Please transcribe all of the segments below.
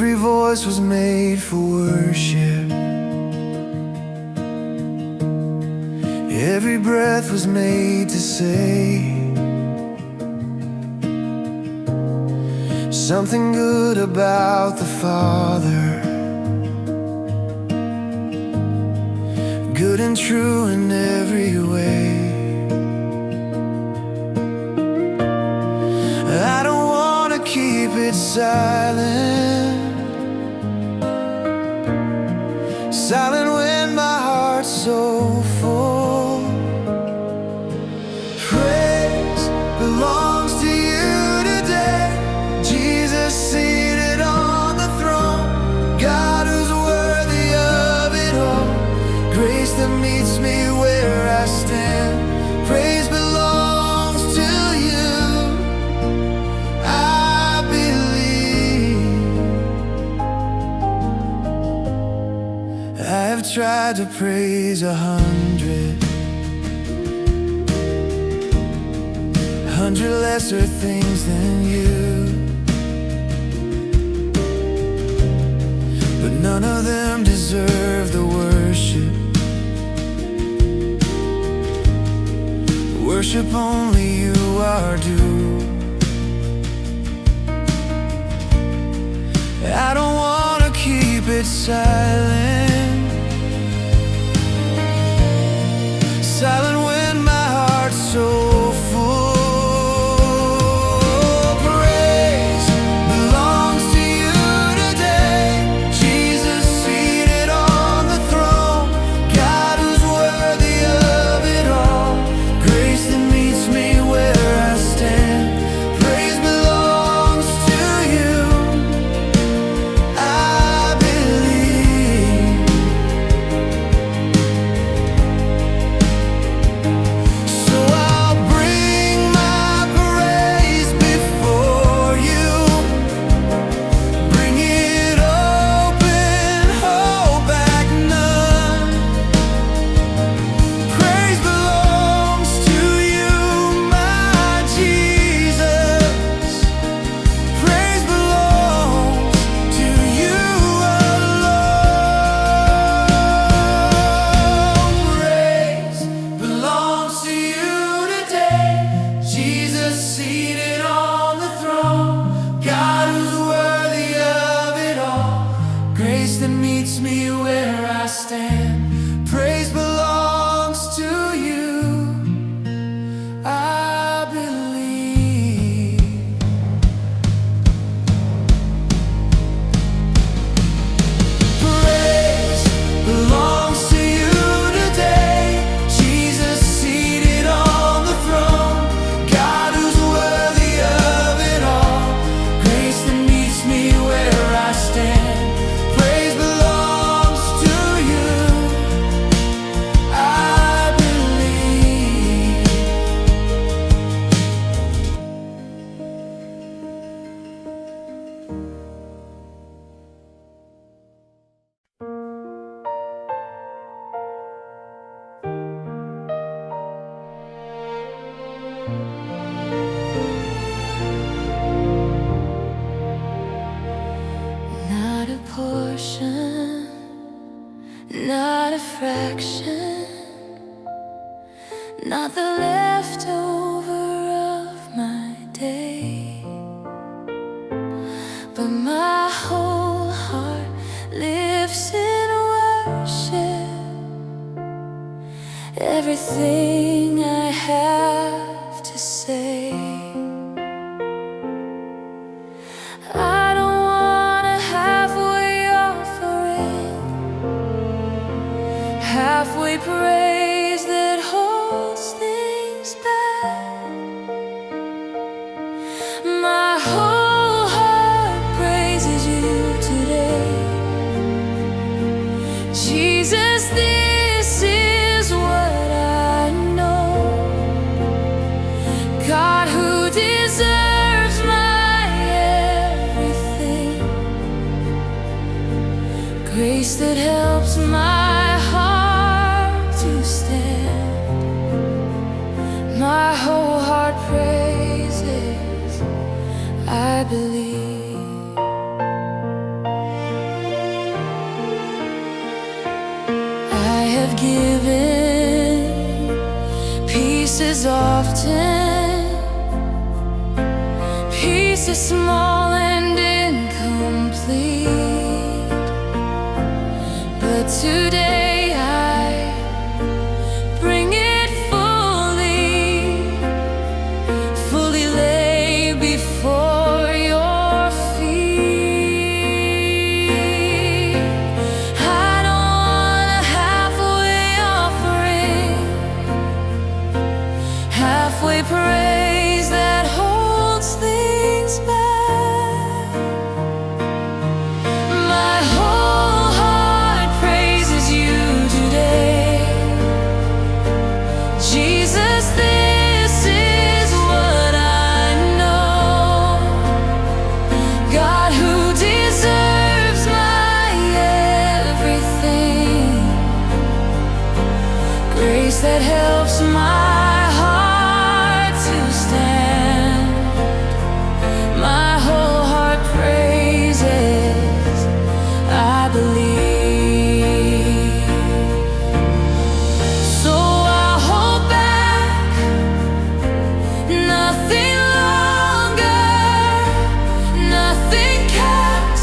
Every voice was made for worship. Every breath was made to say something good about the Father, good and true in every way. I don't want to keep it silent, silent when my heart's so full. Praise belongs to you today, Jesus seated on the throne, God who's worthy of it all, grace that meets me where I stand. Praise belongs to you, I believe. I have tried to praise 100 lesser things than you, but none of them deserve the worship. Worship only you are due. I don't want to keep it silent, silent when my heart's so full. Not a fraction, not the leftover of my day, but my whole heart lives in worship. Everything I have to say, I don't want a halfway offering, halfway praise that holds things back. My whole heart praises you today, Jesus. This is what I know, God who deserves my everything, grace that helps my heart to stand. My whole heart praises, I believe. have given. Peace is often, peace is small and incomplete, but today I bring it fully, fully lay before your feet. I don't want a halfway offering, halfway praise that holds things back. My whole heart praises you today. Jesus, this is what I know. God who deserves my everything, grace that helps my heart to stand. My whole heart praises, I believe. So I'll hold back nothing longer, nothing kept,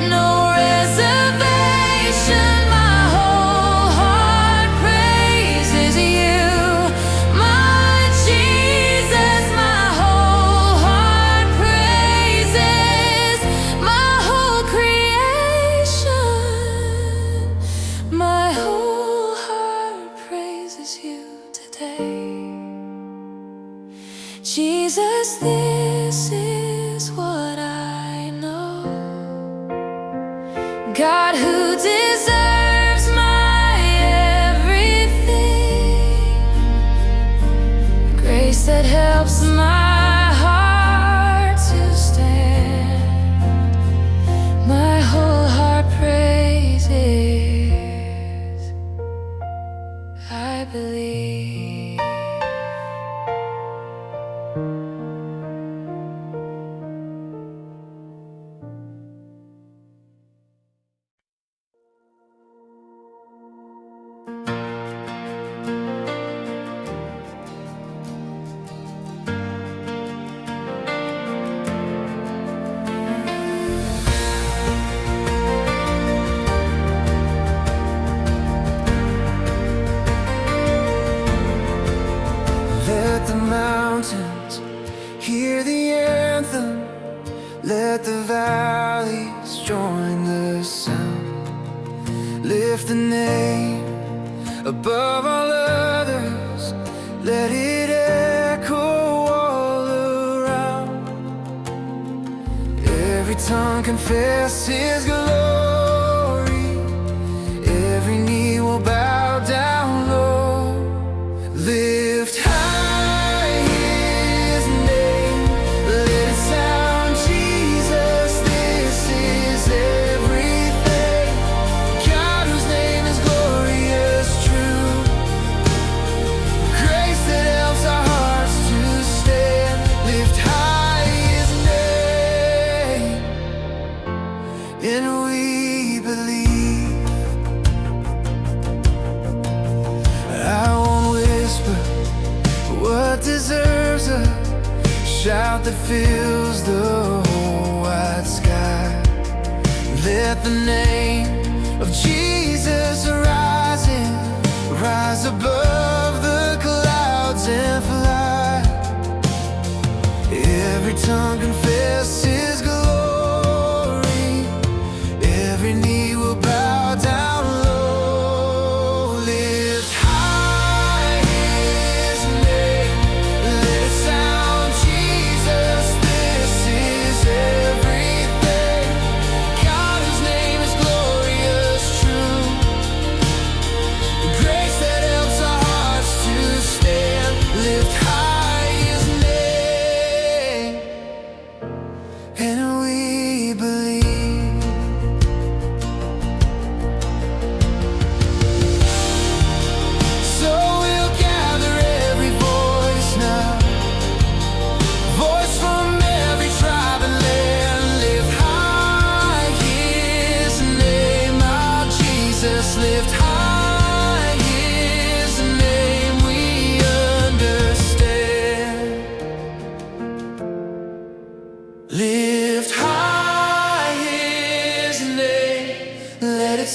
no reservation. My whole heart praises you, my Jesus. My whole heart praises, my whole creation. My whole heart praises you today. Jesus, this is what I know. God who deserves my everything, grace that helps my heart to stand. My whole heart praises, I believe. Let the mountains hear the anthem, let the valleys join the sound. Lift the name above all others, let it echo all around. Every tongue confess His glory, every knee will bow down low. Lift high His name, let it sound. Jesus, this is everything. God whose name is glorious, true, grace that helps our hearts to stand. Lift high His name, and we believe. I won't whisper what deserves a shout that fills the whole wide sky. Let the name of Jesus rise above the clouds and fly. Every tongue confess His glory, every knee will bow down low. Lift high His name, let it sound. Jesus, this is everything. God whose name is glorious, true,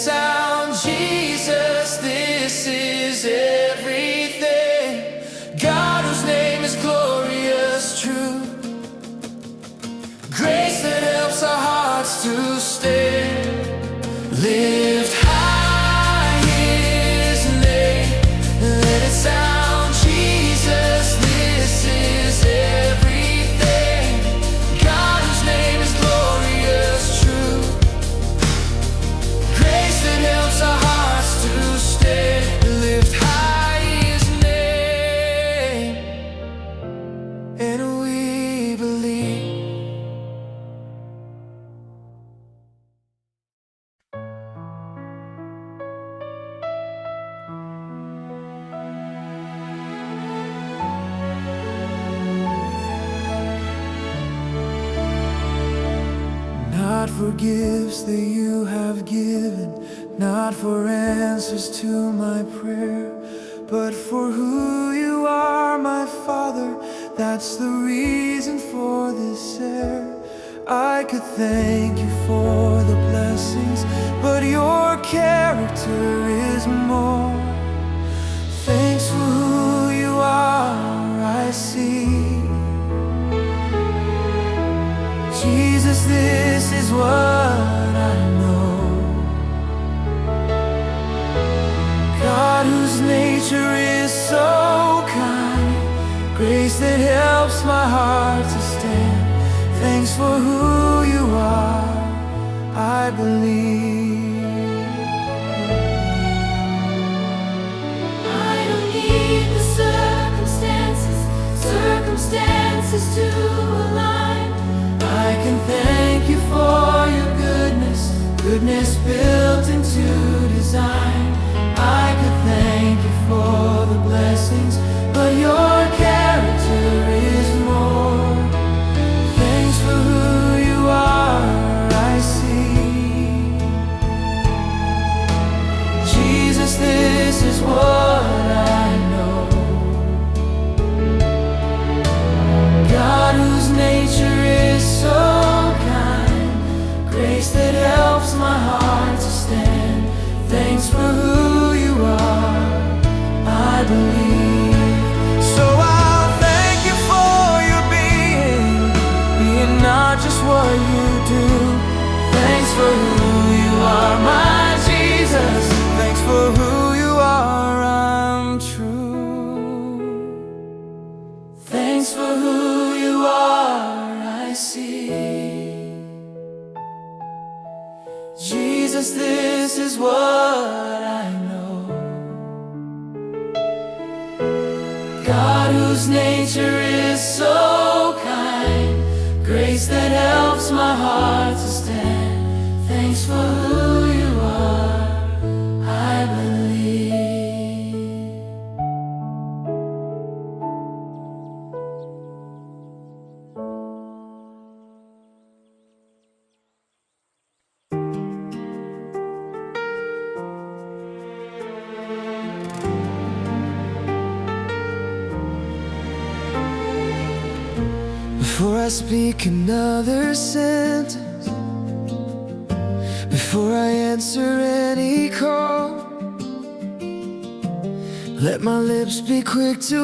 sound. Jesus, this is everything. God whose name is glorious, true. Grace that helps our hearts to stand. Lift high His name, let it sound. Jesus, this is everything. God whose name is glorious, true. Grace that helps our hearts to stand. Lift high His name, and we believe. Not for gifts that you have given, not for answers to my prayer, but for who you are, my Father. That's the reason for this air. I could thank you for the blessings, but your character is more. Thanks for who you are, I see. Jesus, this is what I know. God whose nature is so kind, grace that helps my heart to stand. Thanks for who you are, I believe. I don't need the circumstances to align. I can thank you for your goodness built into design. I could thank you for the blessings, but your character is more. Thanks for who you are, I see. Jesus, this is what I know. God whose nature is so kind, grace that helps my heart to stand. Thanks for who you are, I believe. So I'll thank you for your being not just what you do. Thanks for who you are, my Jesus. Thanks for who you are, I'm true. Thanks for who you are, I see. Jesus, this is what I know. God whose nature is so kind, grace that helps my heart to stand. Thanks for who you are, I believe. Before I speak another sentence, before I answer any call, let my lips be quick to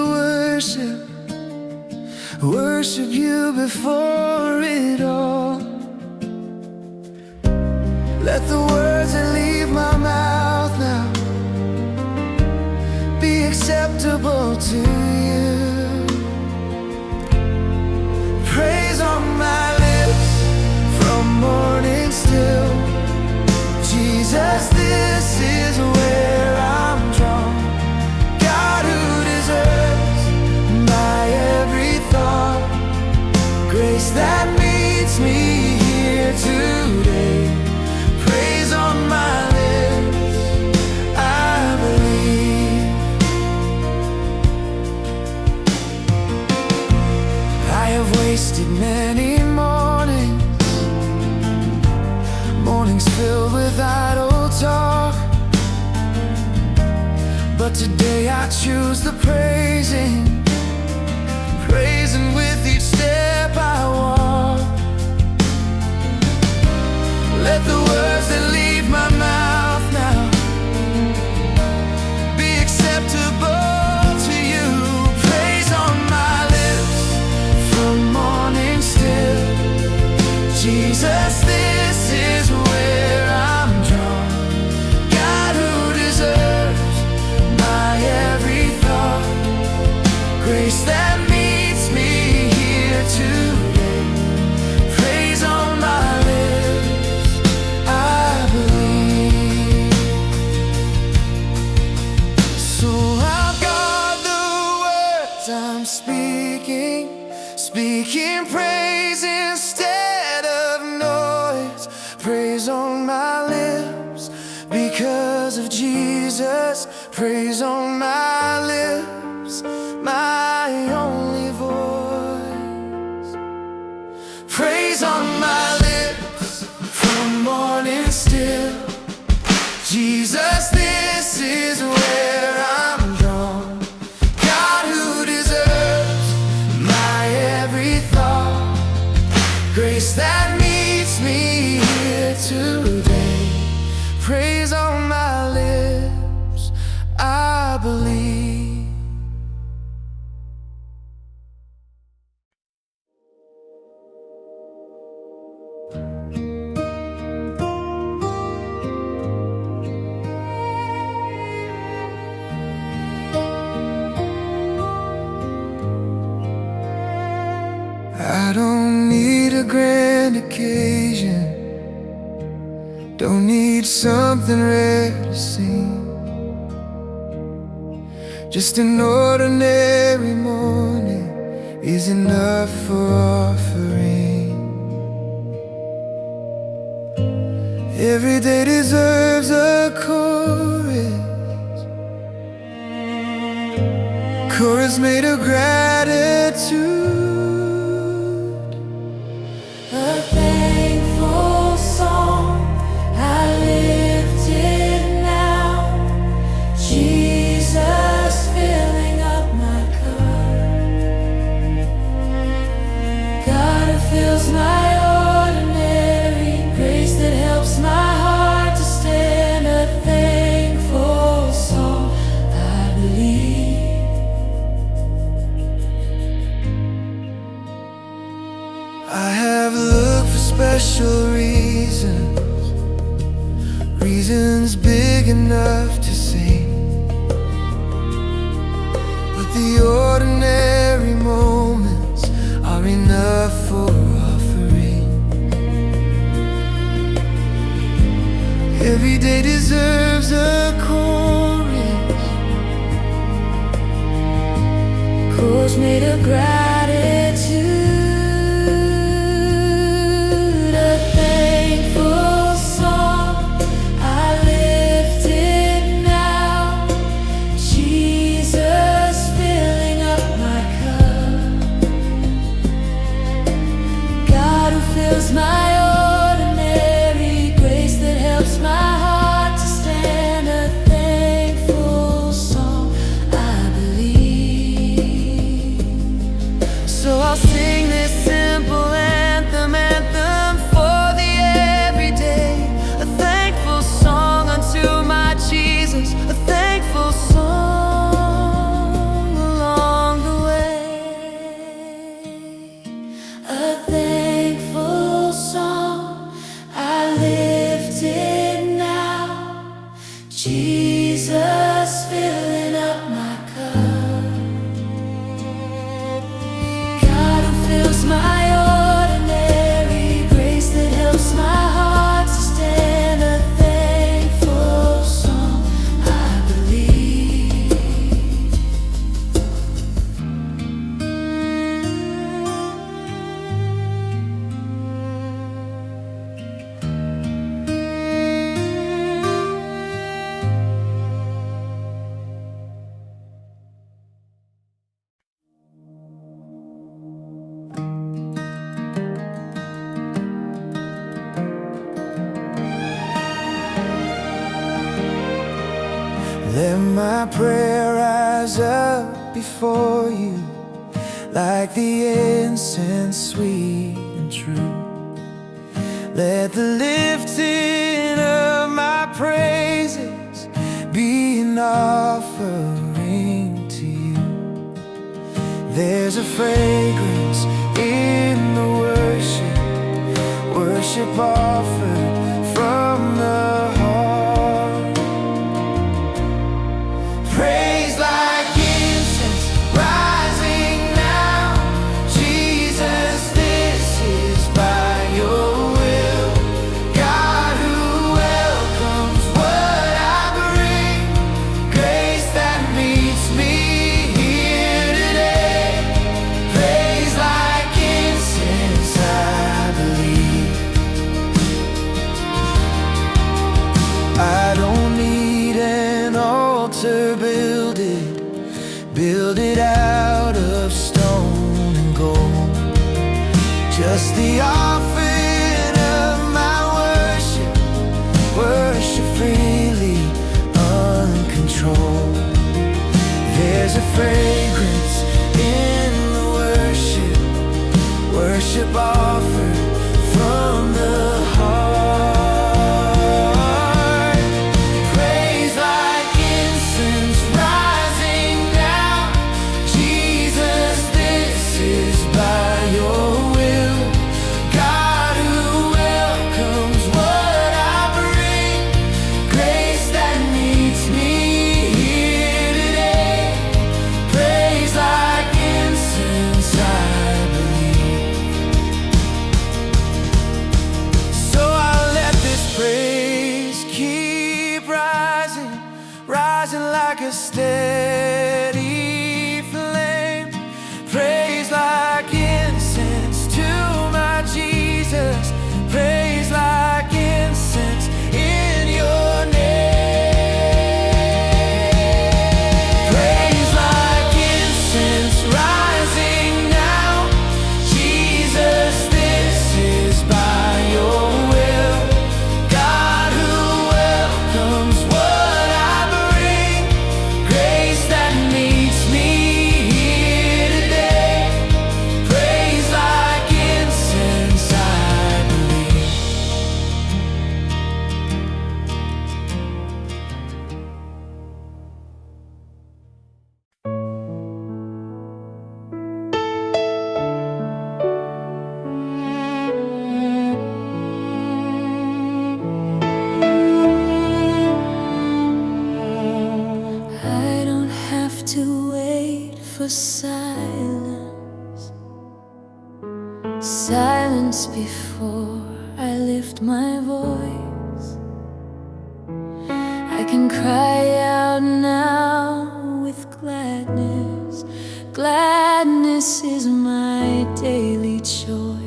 worship you before it all. Let the words that leave my mouth now be acceptable to you. Praise on my lips from morning still. Jesus, this is where I'm drawn. God who deserves my every thought, grace that meets me here today. Praise on my lips, I believe. I have wasted many mornings filled with idle talk, but today I choose the praising with each step I walk. Let the words that leave my mouth now speaking praise instead of noise. Praise on my lips because of Jesus. Praise on my lips, my only voice. Praise on my lips from morning still. Jesus, this is where I'm drawn. God who deserves my every thought. Grace that meets me here today. Praise on my lips, I believe. I don't need a grand occasion, don't need something rare to sing. Just an ordinary morning is enough for offering. Every day deserves a chorus made of gratitude. A thankful song, I lift it now. Jesus filling up my cup. God who fills my ordinary, grace that helps my heart to stand. A thankful song, I believe. I have looked for special reasons big enough to sing, but the ordinary moments are enough for offering. Every day deserves a chorus Made of gratitude. Jesus filling up my cup. God who fills my ordinary, grace that helps my heart to stand. A thankful song, I believe. Let my prayer rise up before you like the incense sweet and true. Let the lifting of my praises be an offering to you. There's a fragrance in the worship offered from the heart. Praise like incense rising now. Jesus, this is by your will. God who welcomes what I bring. Grace that meets me here today. Praise like build it out of stone and gold. Just the offering of my worship, worship freely, uncontrolled. There's a fragrance in the worship, worship offered from the heart. Praise like incense rising now. Jesus, this is by your will. God who welcomes what I bring, grace that meets me here today. Praise like incense, I believe. So I'll let this praise keep rising, rising like a steady flame. Praise like incense to my Jesus. Praise like incense in your name. Praise like incense rising now. Jesus, this is by your will. God who welcomes what I bring, grace that meets me here today. Praise like incense, I believe. I don't have to wait for silence, silence before I lift my voice. I can cry out now with gladness. Gladness is my daily choice.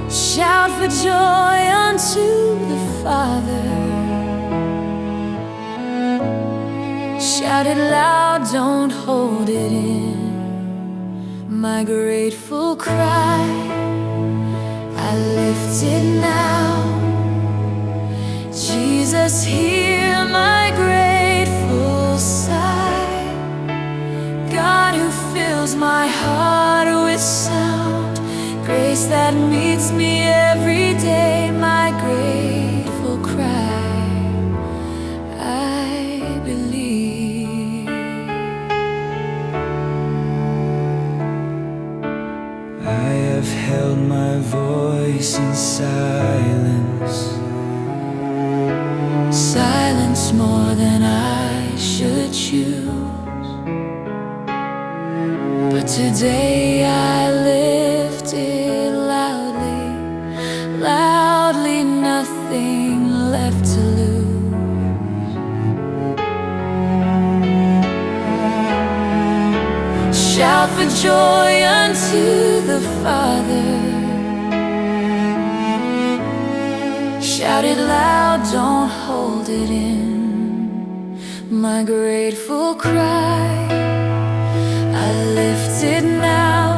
Shout for joy unto the Father. Shout it loud, don't hold it in. My grateful cry, I lift it now. Jesus, hear my grateful sigh. God who fills my heart with sound, grace that meets me every day. My grateful cry, I believe. I have held my voice in silence, Silence more than I should choose, but today I lift it loudly, loudly, nothing left to lose. Shout for joy unto the Father. Shout it loud, don't hold it in. My grateful cry, I lift it now.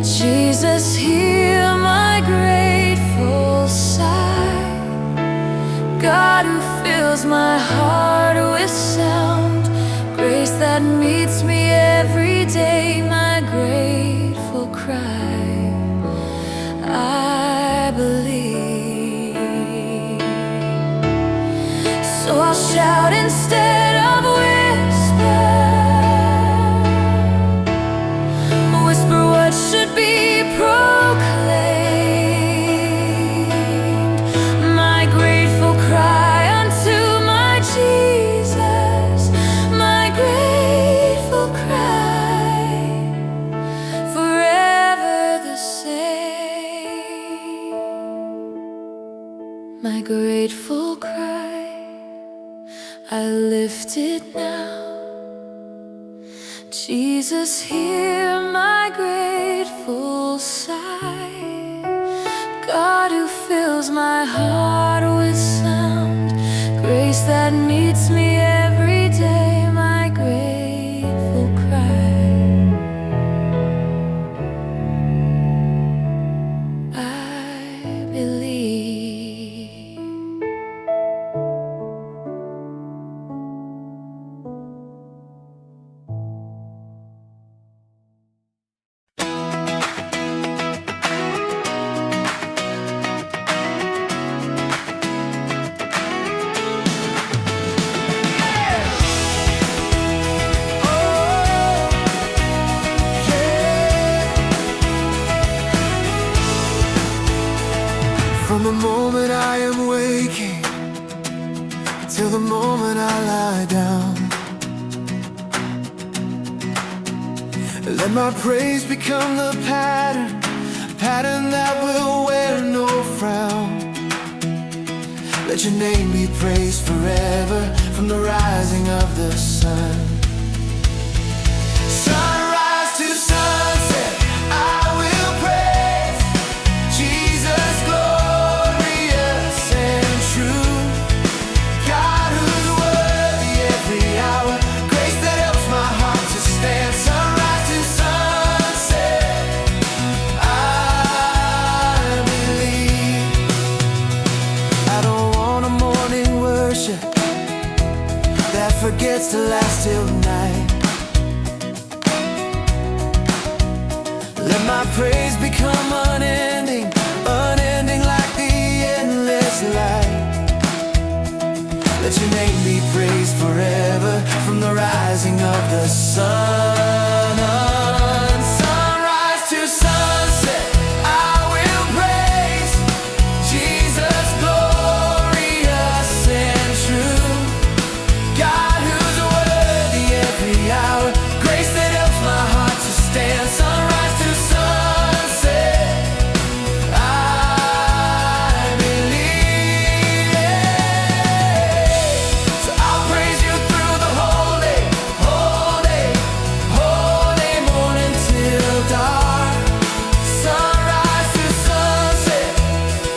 Jesus, hear my grateful sigh. God who fills my heart with sound, grace that meets me every day. My grateful cry, I believe. So I'll shout instead of whisper, whisper what should be proclaimed. My grateful cry unto my Jesus, my grateful cry, forever the same. My grateful cry, I lift it now. Jesus, hear my grateful sigh. God who fills my heart with sound, that meets me every day, my grateful cry. I believe. From the moment I am waking till the moment I lie down, let my praise become the pattern that will wear no frown. Let your name be praised forever, from the rising of the sun. Sunrise to sunset, I will praise Jesus, glorious and true. God who's worthy every hour, grace that helps my heart to stand. Sunrise to sunset, I believe. I don't want a morning worship that forgets to last till night. Let my praise become unending, unending like the endless light. Let your name be praised forever, from the rising of the sun. Sunrise to sunset, I will praise Jesus, glorious and true. God who's worthy every hour, grace that helps my heart to stand. Sunrise to sunset, I believe. So I'll praise you through the whole day, whole day, whole day, morning till dark. Sunrise to sunset,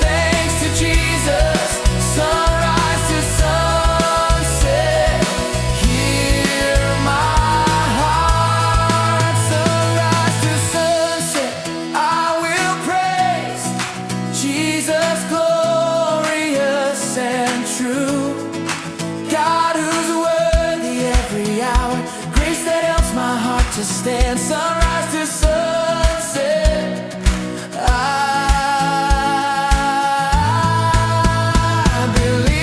thanks to Jesus. Sunrise to sunset, hear my heart. Sunrise to sunset, I will praise Jesus, glorious and true. God who's worthy every hour, grace that helps my heart to stand. Sunrise to sunset, I believe.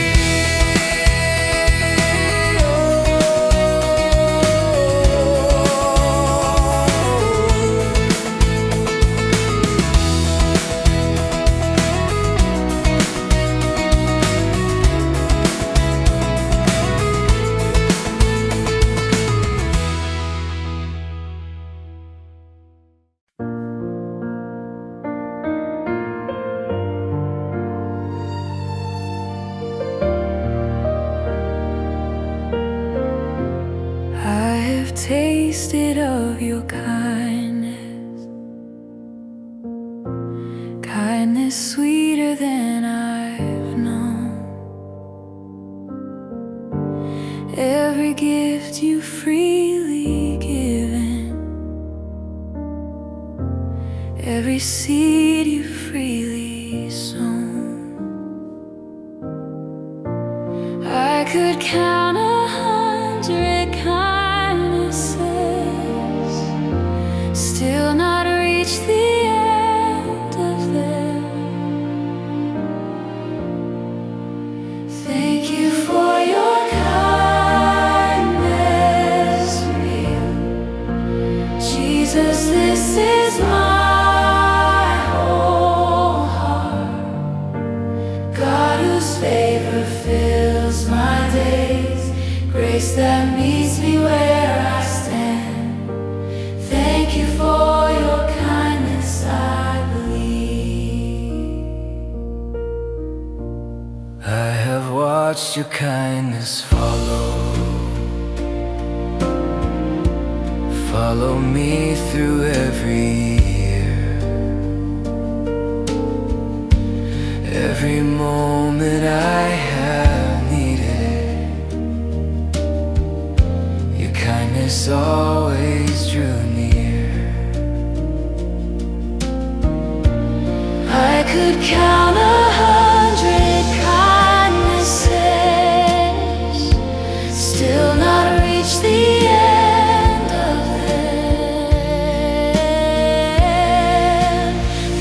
I have tasted of your kindness, kindness sweeter than I've known. Every gift you freely given, every seed you freely sown. I could count 100 kindnesses, still not reach the end of them. Thank you for your kindness real. Jesus, this is my whole heart. God whose favor fills my days, grace that meets me where I stand. Thank you for your kindness, I believe. I have watched your kindness follow me through every year. Every moment I have needed, Nearness always drew near. I could count 100 kindnesses, still not reach the end of them.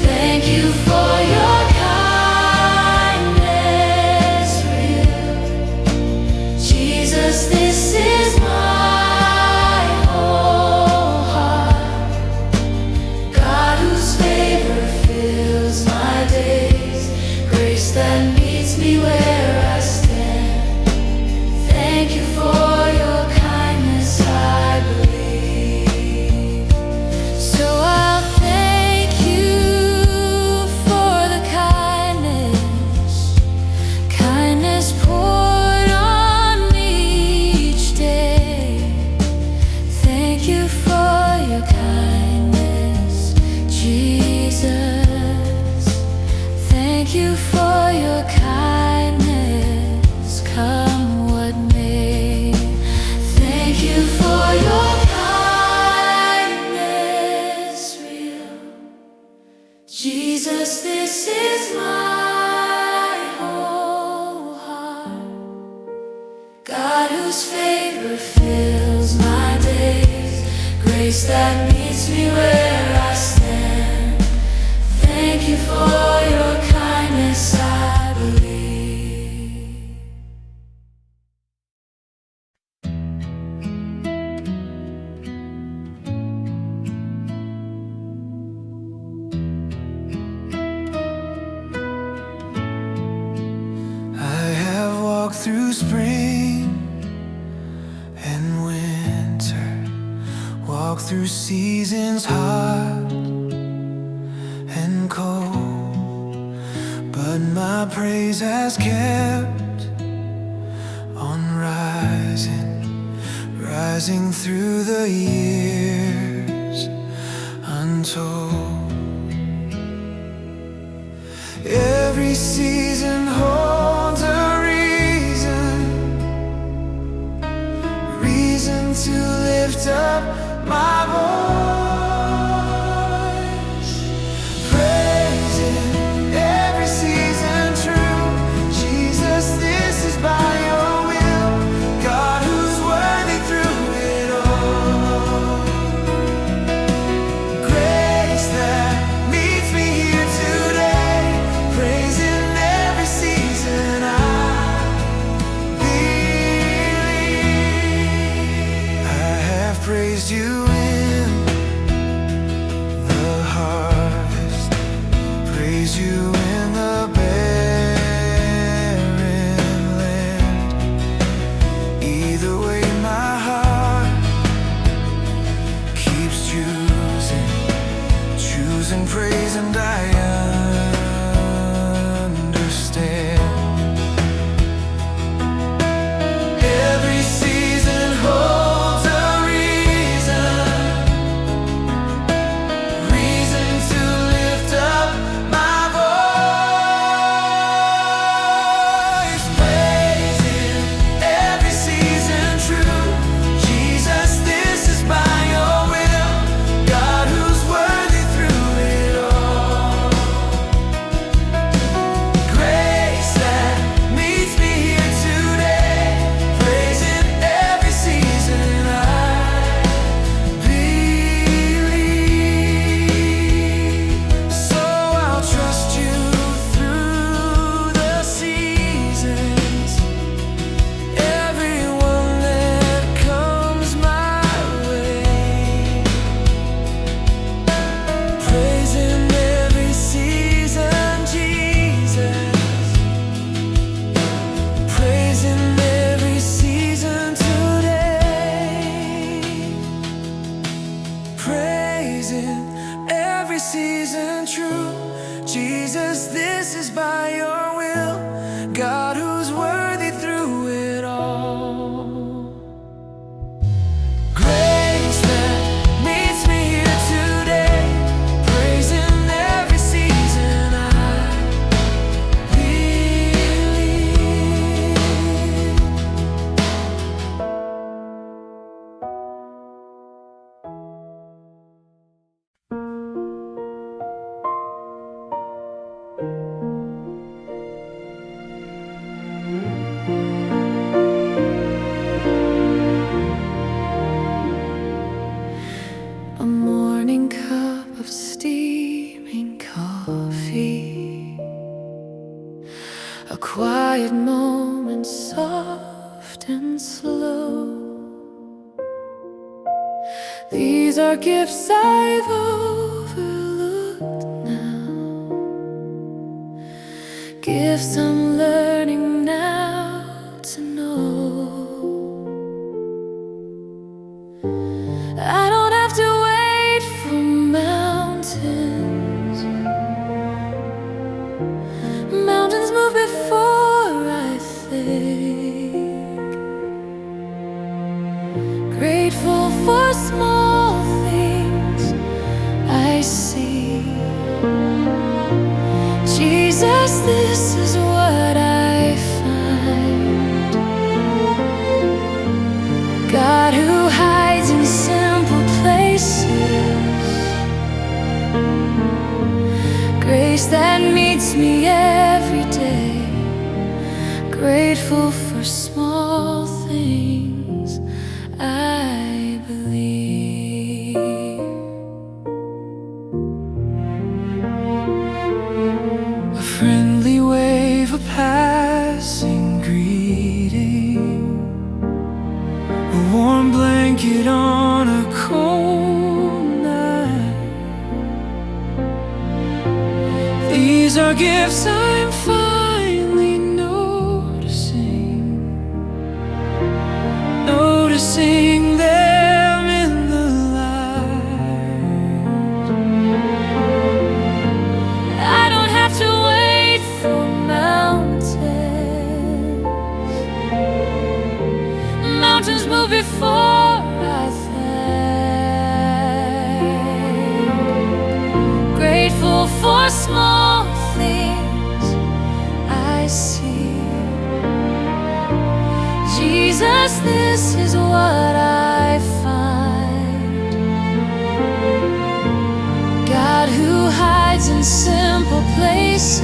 Thank you for your kindness, real Jesus. This is my whole heart. God, whose favor fills my days, grace that meets me where I stand. Thank you for your kindness, I believe. So I'll thank you for the kindness poured on me each day. Thank you for your kindness, Jesus. Thank you for your kindness, come what may. Thank you for your kindness, real Jesus. This is my whole heart. God, whose favor fills my days, grace that meets me where I stand. Thank you for your kindness, I believe. I have walked through spring and winter, walked through seasons hot and cold, but my praise has kept on rising through the years untold. Every season holds a reason to lift up my voice, praising every season true. Jesus, this is by your will, God, who's worthy through it all. Grace that meets me here today, praising every season I believe. I have praised you in the harvest, praise you in the barren land. Either way, my heart keeps choosing praise, and I understand. Every season holds a reason to lift up my voice, praising every season true. Jesus, this is by your will, God, who's worthy through it all. Grace that meets me here today, praising every season I believe. So I'll trust you through the seasons, everyone that comes my way, praising every season, Jesus, praising every season today, praising every season true. Jesus, this is by your will, God, who's worthy through it all. Grace that meets me here today, praising every season I believe. a quiet moment, soft and slow. These are gifts I've overlooked now, gifts I'm learning now to know. I don't have to wait for mountains. Mountains move before I think. Grateful for small things I see. Jesus, this is what I find. God who hides in simple places, grace that meets me every day. Grateful for small things I believe. A friendly wave, a passing greeting, a warm blanket on a cold night. These are gifts I'm finally noticing them in the light. I don't have to wait for mountains. Mountains move before I think. Grateful for small things I see. Jesus, this is what I find. God who hides in simple places,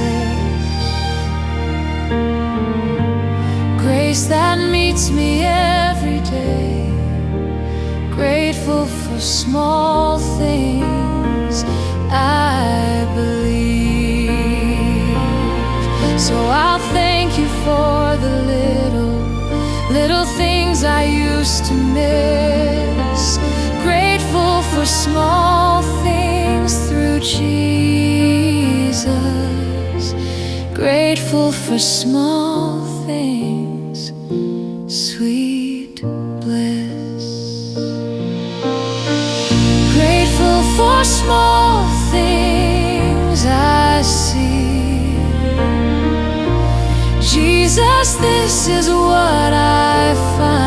grace that meets me every day. Grateful for small things I believe. So I'll thank you for the little things I used to miss. Grateful for small things through Jesus. Grateful for small things, sweet bliss. Grateful for small things I see. Jesus, this is what I find.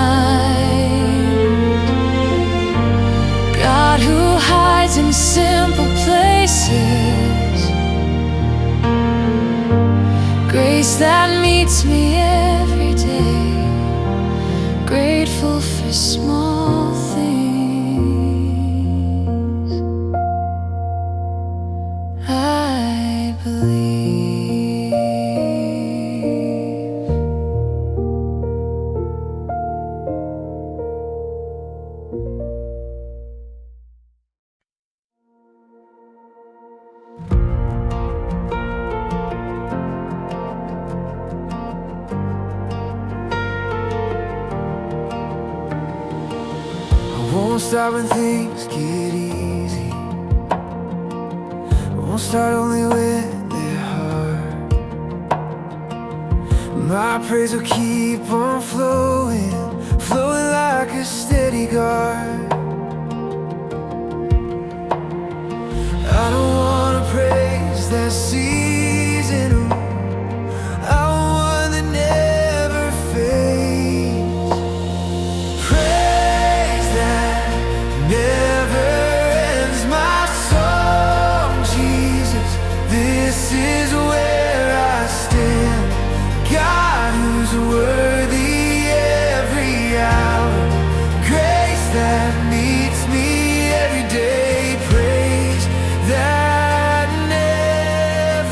God who hides in simple places, grace that meets me every day. Grateful for small things I believe. Won't stop when things get easy. Won't start only when they're hard. My praise will keep on flowing, flowing like a steady guard. I don't wanna praise that season, I want one that never fades. Praise that never ends. My song, Jesus, this is where I stand. God who's worthy every hour, grace that meets me every day. Praise that never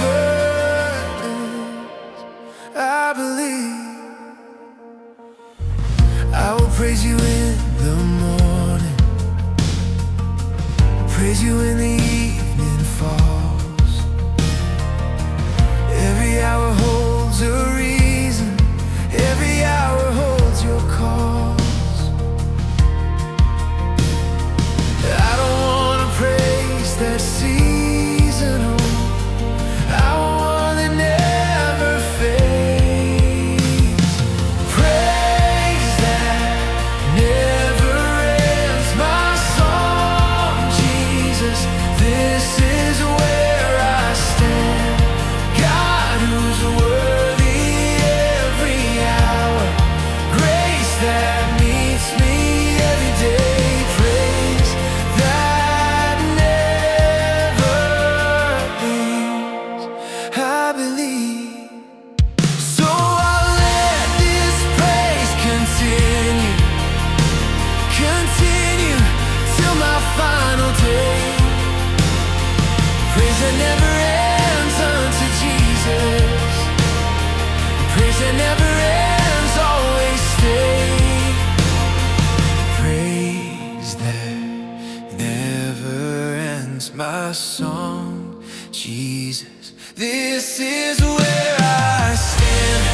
song. Jesus, this is where I stand.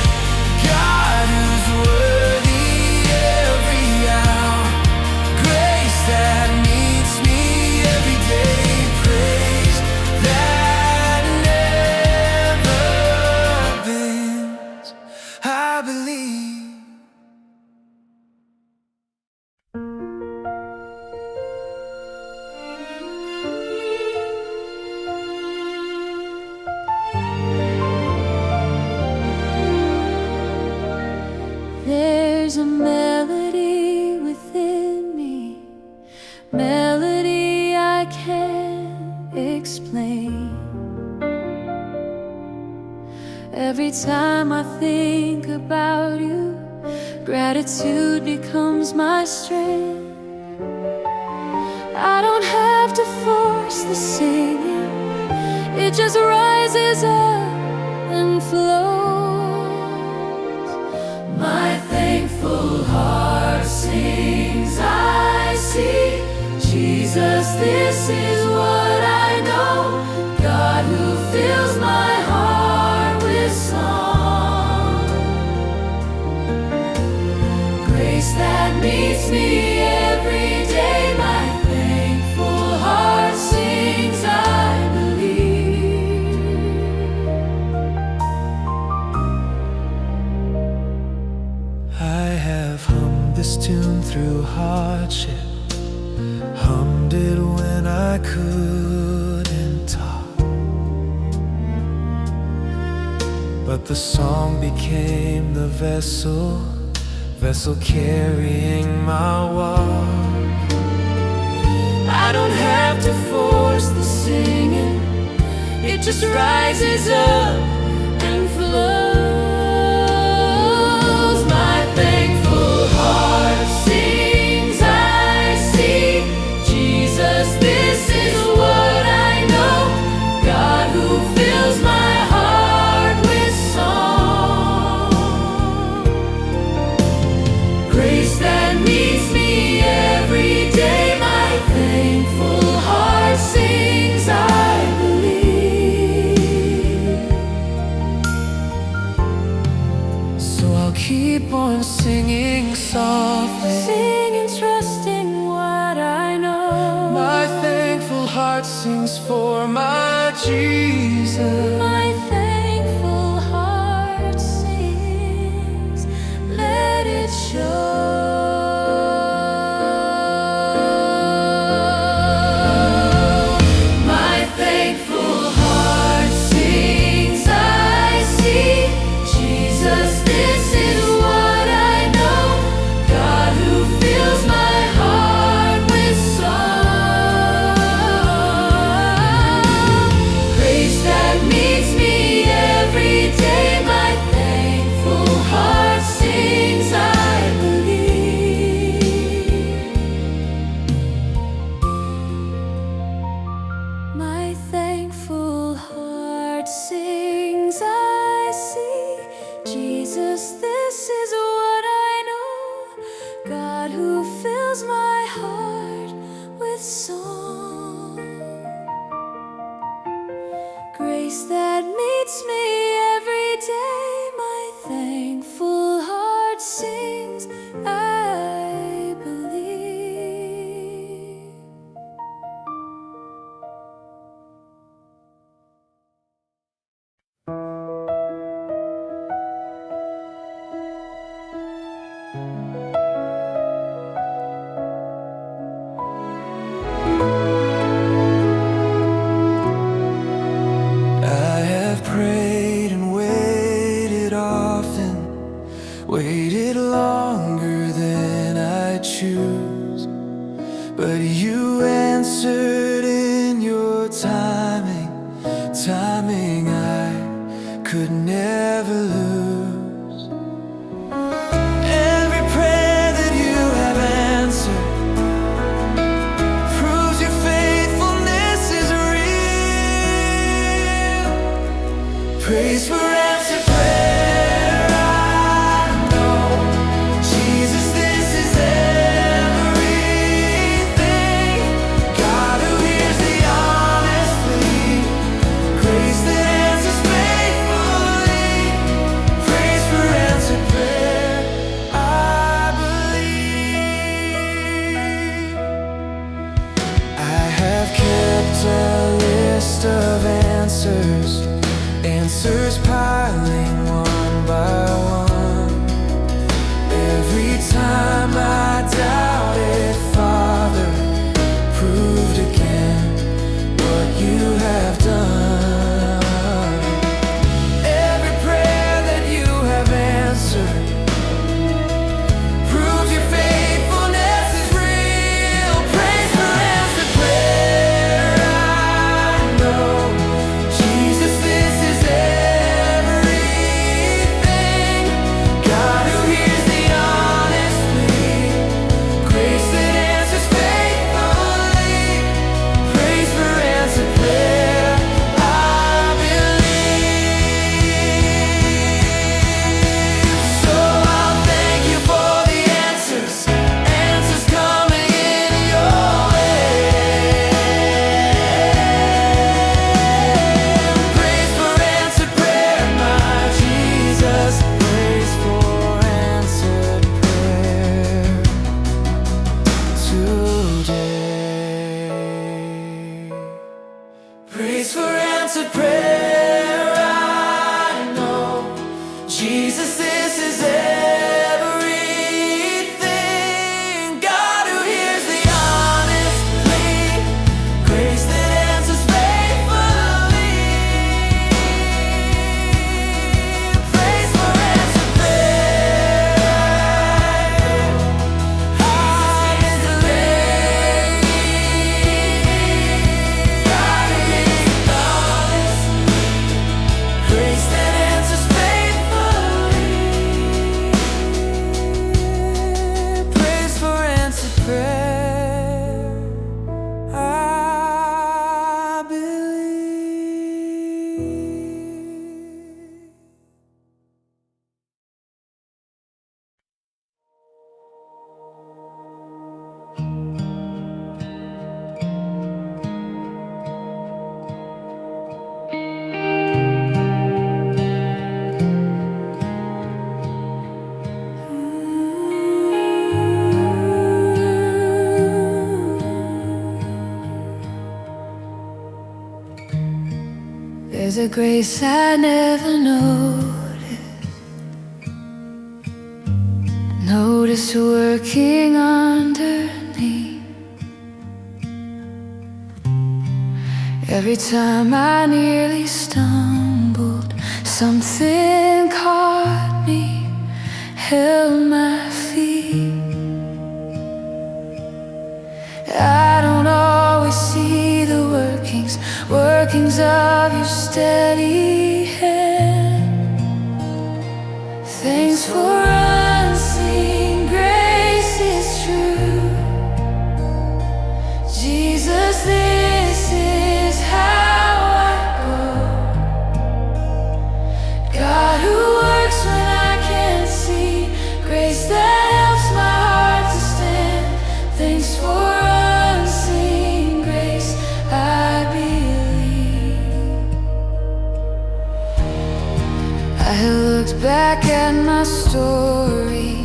God who's worthy every hour, grace that meets me every day, praise that never bends. I believe. There's a melody within me, melody I can't explain. Every time I think about you, gratitude becomes my strength. I don't have to force the singing, it just rises up and flows. My thankful heart sings, I see Jesus, this is what I know, God who fills my heart with song, grace that meets me every day. My thankful heart sings, I believe. I have hummed this tune through hardship, hummed it when I couldn't talk, but the song became the vessel carrying my walk. I don't have to force the singing, it just rises up and flows. My thankful heart sings, I see Jesus, this is what I know, God who fills my heart with song, grace that meets me every day. My thankful heart sings, I believe. So I'll keep on singing softly, Singing, trusting what I know. my thankful heart sings for my Jesus. My thankful heart sings, let it show. My thankful heart sings, I see Jesus, this is what I know, God who fills my heart with song, grace that meets me every day. My thankful heart sings, I believe. My thankful heart sings, I see Jesus, this is what I know, God who fills my heart with song, grace that meets me every day. My thankful heart sings, I believe. I have prayed and waited often, waited longer than I choose, but you answered in your timing, timing I could never lose. Every prayer that you have answered proves your faithfulness is real. Praise for answered prayer, I know. Jesus, this is everything. God who hears the honest piling one by one. Every time I doubted, Father proved again what you have done. Every prayer that you have answered proves your faithfulness is real. Praise for answered prayer. I know, Jesus, this is everything. God who hears the honest plea, grace that answers faithfully. Praise for answered prayer. I believe. So I'll thank you for the answers, answers coming in your way. Praise for answered prayer, my Jesus. Praise for answered prayer today. Praise for answered prayer. I know, Jesus, this is everything. God who hears the honest plea, grace that answers faithfully. Praise for answered prayer. I believe. God who hears the honest grace that answers faithfully. Praise for answered prayer. I believe. There's a grace I never noticed working underneath. Every time I nearly stumbled, something caught me, held my feet. I don't always see the workings of your steady hand. Thanks for unseen grace is true. Jesus, this is how I go. God who works when I can't see, grace that helps my heart to stand. Thanks for unseen grace, I believe. I looked back at my story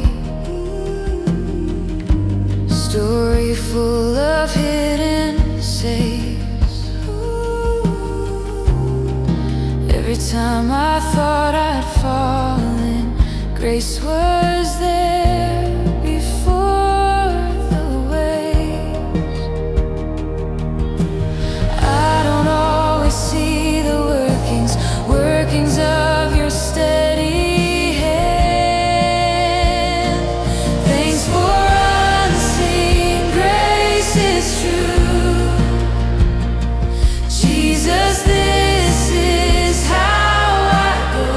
full of hidden saves. Every time I thought I'd fallen, grace was there before the waves. I don't always see the workings of your steady hand. Thanks for unseen grace is true. Jesus, this is how I go.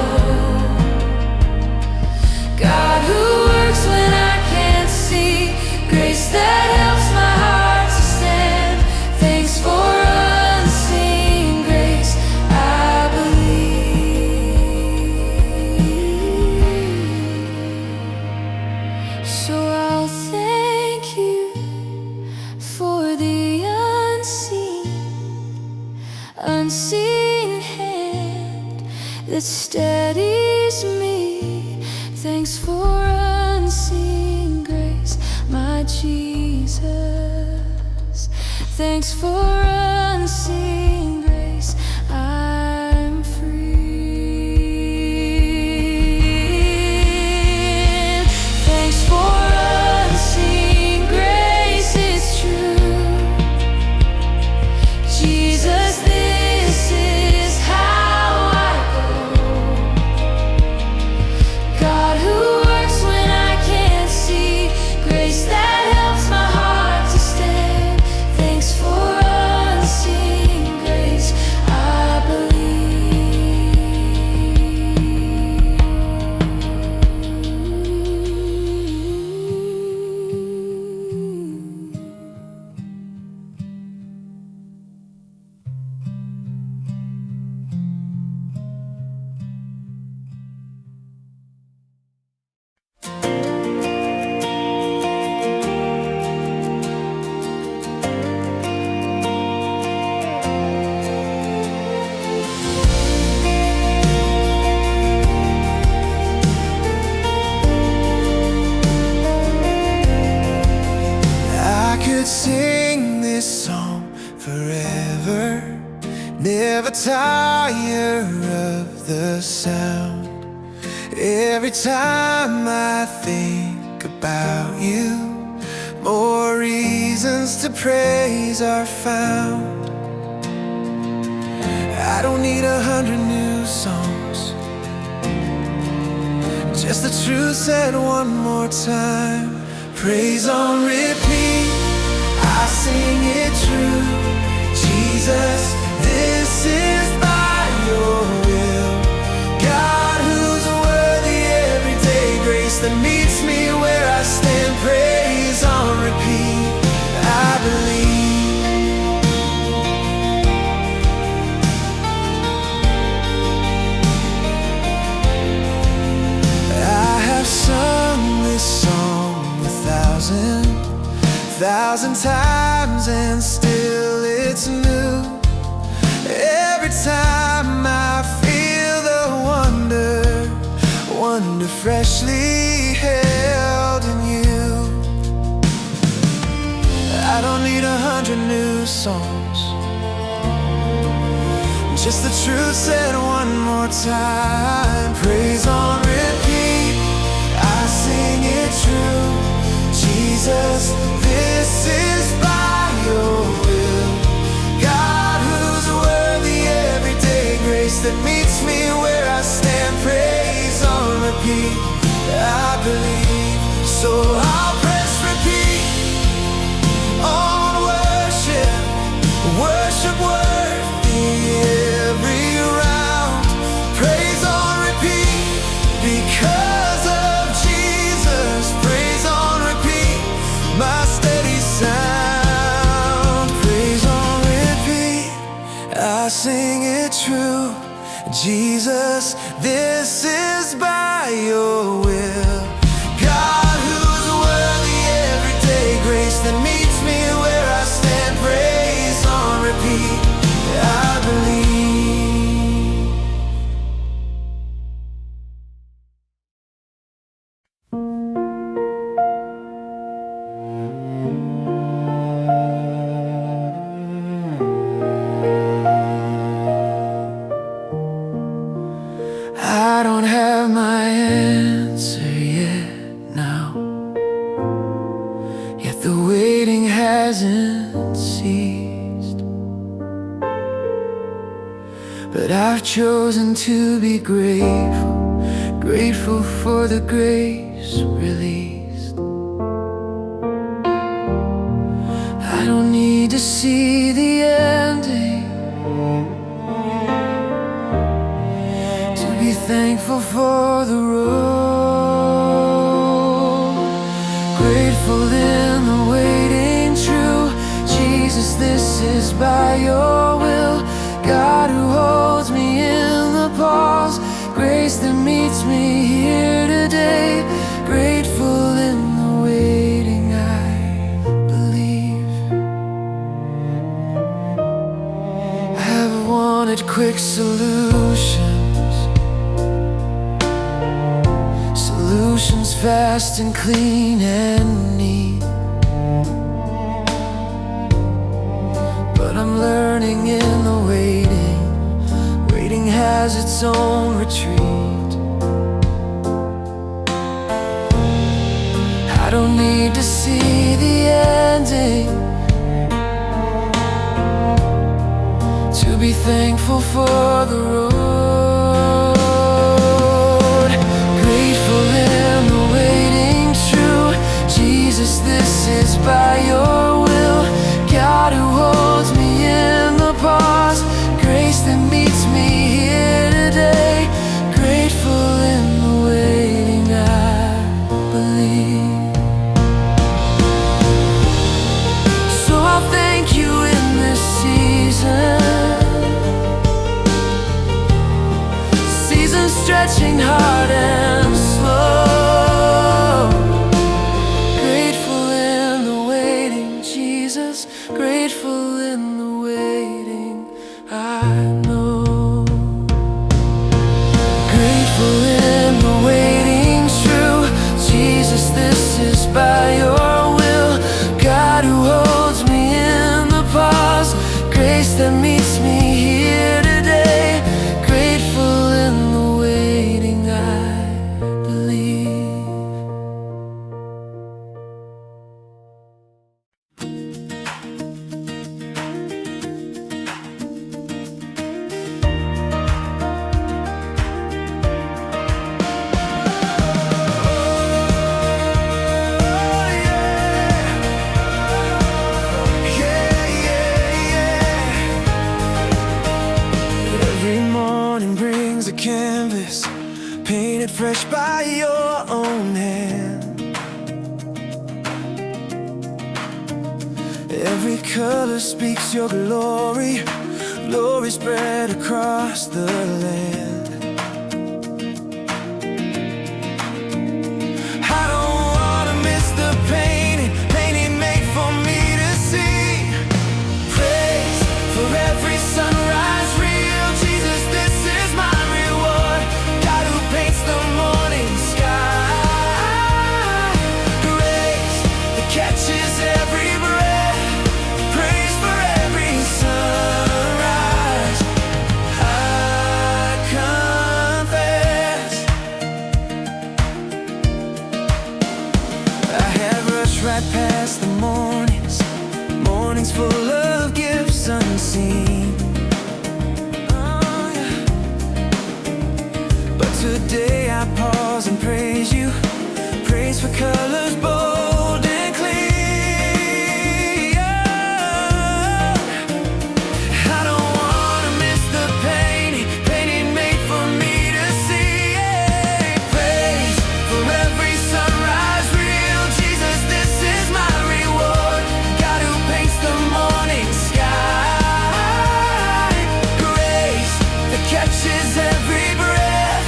God who works when I can't see, grace that helps my heart to stand. Thanks for unseen grace, I believe. So I'll thank you for the unseen hand that steadies me. Thanks for unseen grace, my Jesus. Thanks for unseen grace, I'm free. tire of the sound. Every time I think about you, more reasons to praise are found. I don't need 100 new songs, just the truth said one more time. Praise on repeat, I sing it true. Jesus, this is by your will. God, who's worthy, everyday grace that meets me where I stand. Praise on repeat, I believe. I have sung this song 1,000 times and still it's new. Every time I feel the wonder freshly held in you. I don't need 100 new songs, just the truth said one more time. Praise on repeat, I sing it true. Jesus, this is by your will. God, who's worthy, everyday grace that meets me where I stand. Praise on repeat, I believe. So I'll press repeat on worship, worship worthy every round. Praise on repeat because of Jesus. Praise on repeat, my steady sound. Praise on repeat, I sing it true. Jesus, this is by your will. God, who's worthy, everyday grace that meets me where I stand. Praise on repeat, I believe. I don't have my answer yet now, yet the waiting hasn't ceased. But I've chosen to be grateful, grateful for the grace released. I don't need to see the ending be thankful for the road, grateful in the waiting, true. Jesus, this is by your will. God, who holds me in the pause, grace that meets me here today. Grateful in the waiting, I believe. I've wanted quick solutions, solutions fast and clean and neat. But I'm learning in the waiting, waiting has its own retreat. I don't need to see the ending to be thankful for the road. Jesus, this is by your will. God, who holds me in the pause, grace that meets me here today. Grateful in the waiting, I believe. So I'll thank you in this season. made fresh by your own hand. Every color speaks your glory, glory spread across the land. I don't wanna miss the painting made for me to see. Praise for every sunrise, real Jesus, this is my reward. God who paints the morning sky. Grace that catches every breath. Praise for every sunrise. I confess I have rushed right past the mornings full of gifts unseen. Oh, yeah. But today I pause and praise you. Praise for colors bold and clean. I don't wanna miss the painting made for me to see. Praise for every sunrise, real Jesus, this is my reward. God who paints the morning sky. Grace that catches every breath.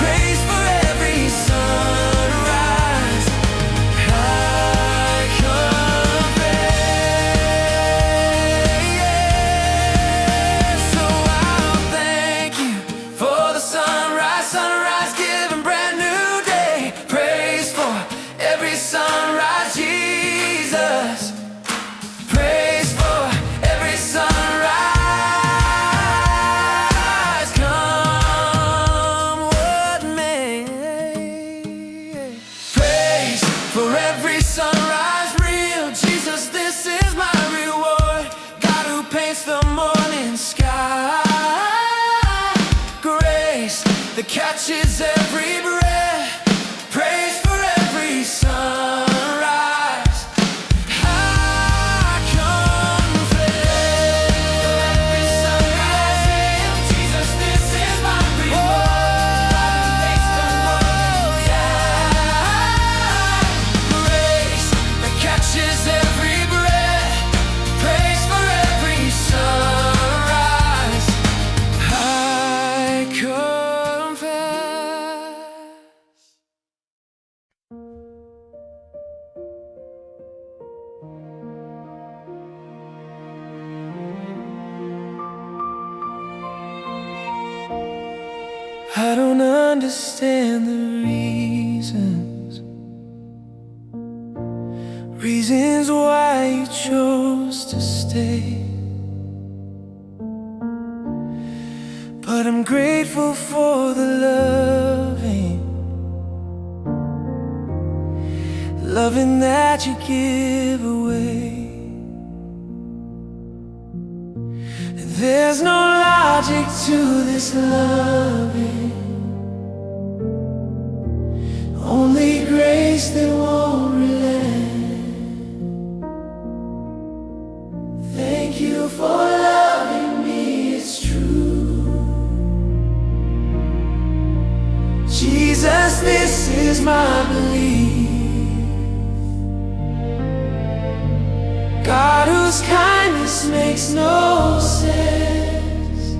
Praise for every sunrise. I confess. So I'll thank you for the sunrise, giving brand new day. Praise for every sunrise, Jesus. Praise for every sunrise, come what may. Praise for every sunrise, real Jesus, this is my reward. God who paints the morning sky. Grace that catches every breath. Praise for every sunrise. I confess. Jesus, this is my reward. Grace that catches every breath. Praise for every sunrise. I confess. I don't understand the reasons why you chose to stay. But I'm grateful for the loving that you give away. There's no logic to this loving, only grace that won't relent. Thank you for loving me, it's true. Jesus, this is my belief. God whose kindness makes no sense.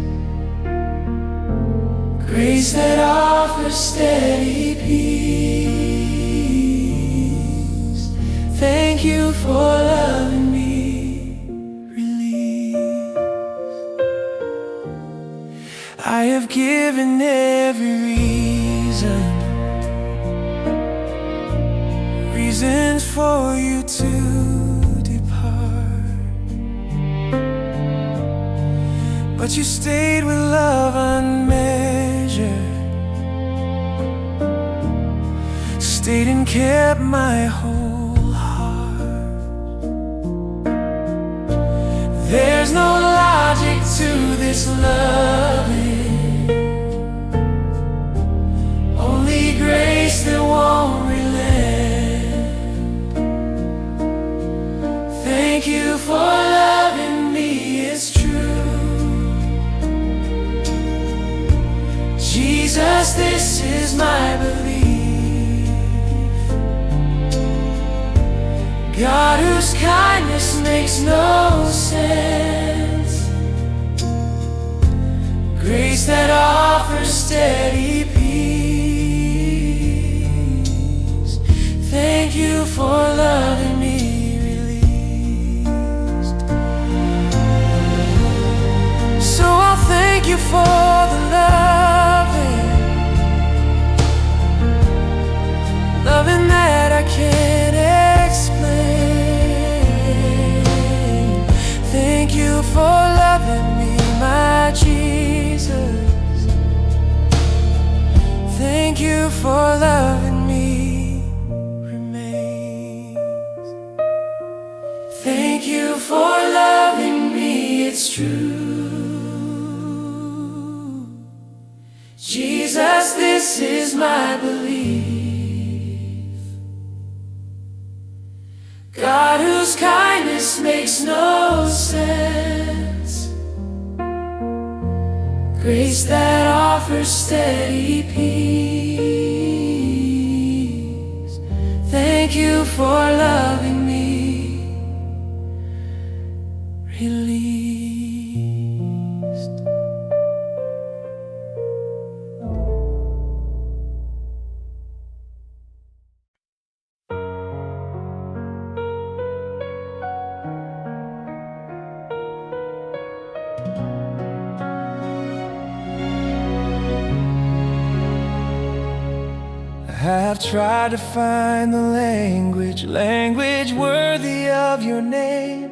Grace that offers steady peace. Thank you for loving me. Release. I have given every reasons for you to depart, but you stayed with love unmeasured, stayed and kept my whole heart. There's no logic to this loving, only grace that won't relent. Thank you for loving me, it's true. Jesus, this is my God whose kindness makes no sense, grace that offers steady peace. Thank you for loving me released. So I'll thank you for the loving that I can't explain. Thank you for loving me, my Jesus. Thank you for loving me remains. Thank you for loving me, it's true. Jesus, this is my belief. God whose kindness makes no sense, grace that offers steady peace. Thank you for loving me released. I've tried to find the language worthy of your name,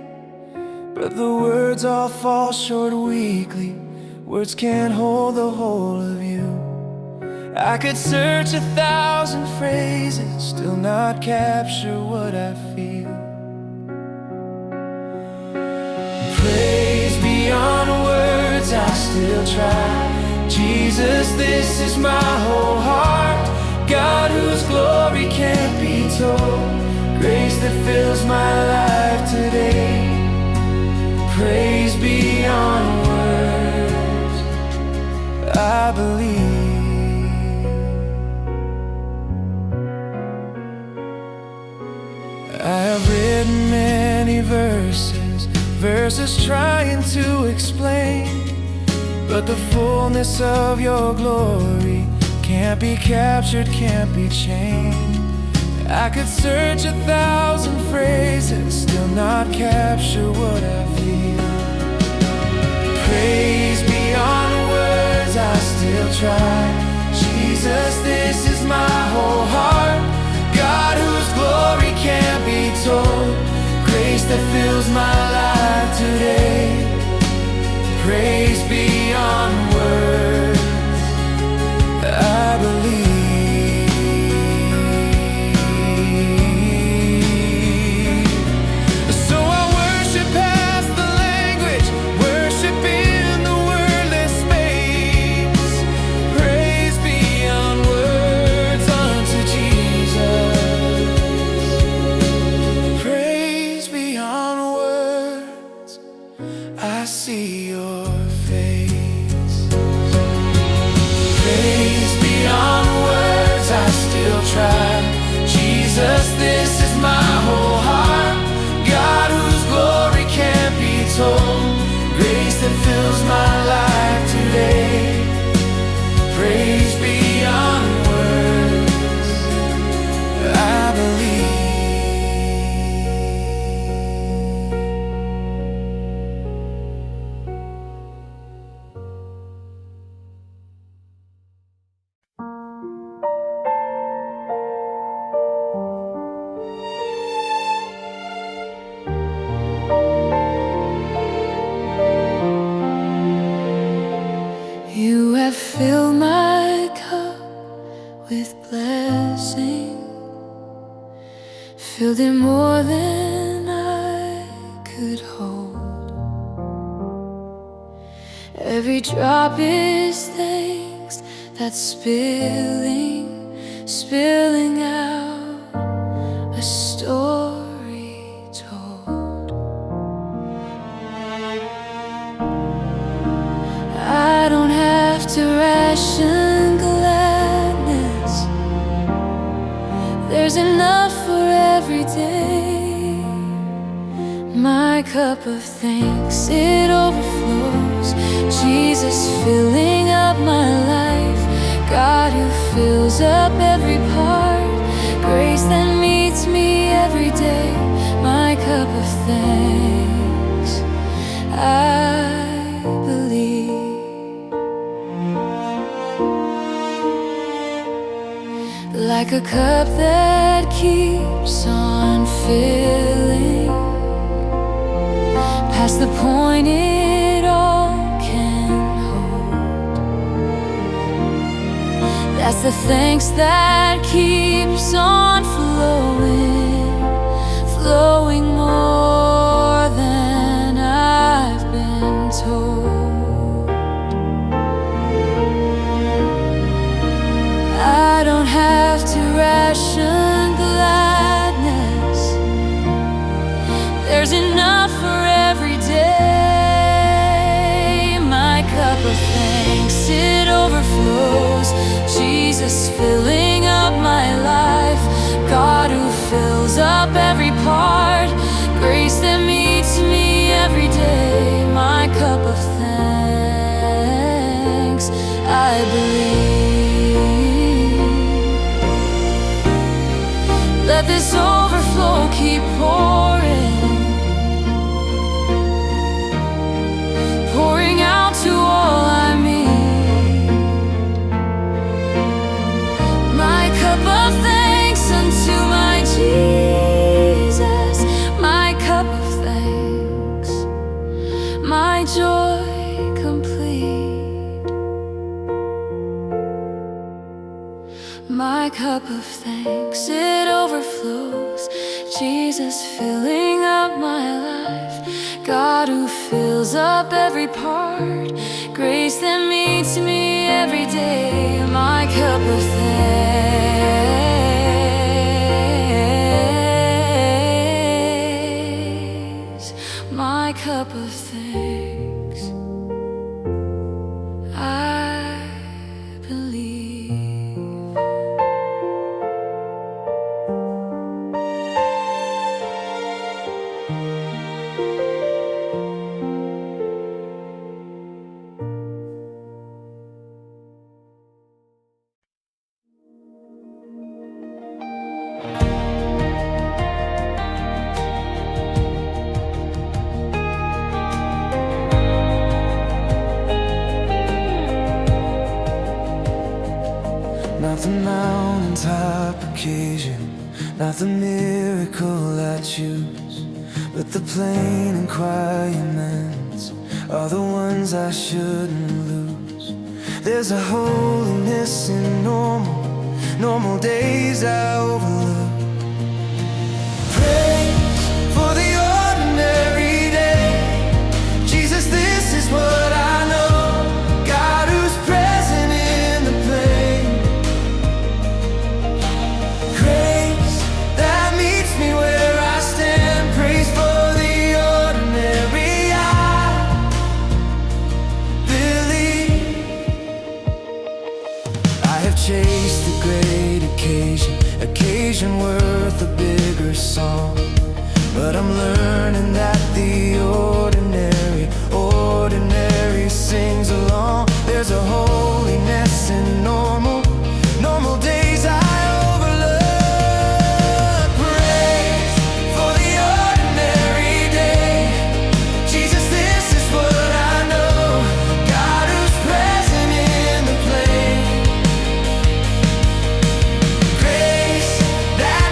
but the words all fall short weakly. Words can't hold the whole of you. I could search 1,000 phrases, still not capture what I feel. Praise beyond words, I still try. Jesus, this is my whole heart. God whose glory can't be told, grace that fills my life today. Praise beyond words, I believe. I have written many verses trying to explain, but the fullness of your glory can't be captured, can't be chained. I could search 1,000 phrases, still not capture what I feel. Praise beyond words, I still try. Jesus, this is my whole heart. God whose glory can't be told, grace that fills my life today. Praise beyond words, I believe. So I worship past the language, worship in the wordless space. Praise beyond words unto Jesus. Praise beyond words, I see your face. Praise beyond words, I still try. Jesus, this is my whole heart. God whose glory can't be told, grace that fills my life today. Praise beyond words, I believe. You have filled my cup with blessing, filled it more than I could hold. Every drop is thanks that's spilling out, a story told. I don't have to ration gladness, there's enough for every day. My cup of thanks, it overflows. Jesus filling up my life. God who fills up every part. Grace that meets me every day. My cup of thanks, I believe. Like a cup that keeps on filling, past the point it all can hold. That's the thanks that keeps on flowing, flowing more than I've been told. I don't have to ration gladness. There's enough for every day. My cup of thanks, it overflows. Jesus filling up my life. God who fills up every part. Grace that meets me every day. My cup of thanks, I believe. Let this overflow keep pouring, pouring out to all I meet. My cup of thanks unto my Jesus. My cup of thanks, my joy complete. My cup of thanks, it overflows. Jesus filling up my life. God who fills up every part. Grace that meets me every day. My cup of thanks, my cup of thanks, I believe. Not the mountaintop occasion, not the miracle I choose, but the plain and quiet moments are the ones I shouldn't lose. There's a holiness in normal days I overlook. Praise for the ordinary day. Jesus, this is what I know. God who's present in the pain. Grace that meets me where I stand. Praise for the ordinary, I believe. I have chased the great occasion worth a bigger song, but I'm learning that the ordinary sings along. There's a holiness in normal days I overlook. Praise for the ordinary day. Jesus, this is what I know. God who's present in the plain. Grace that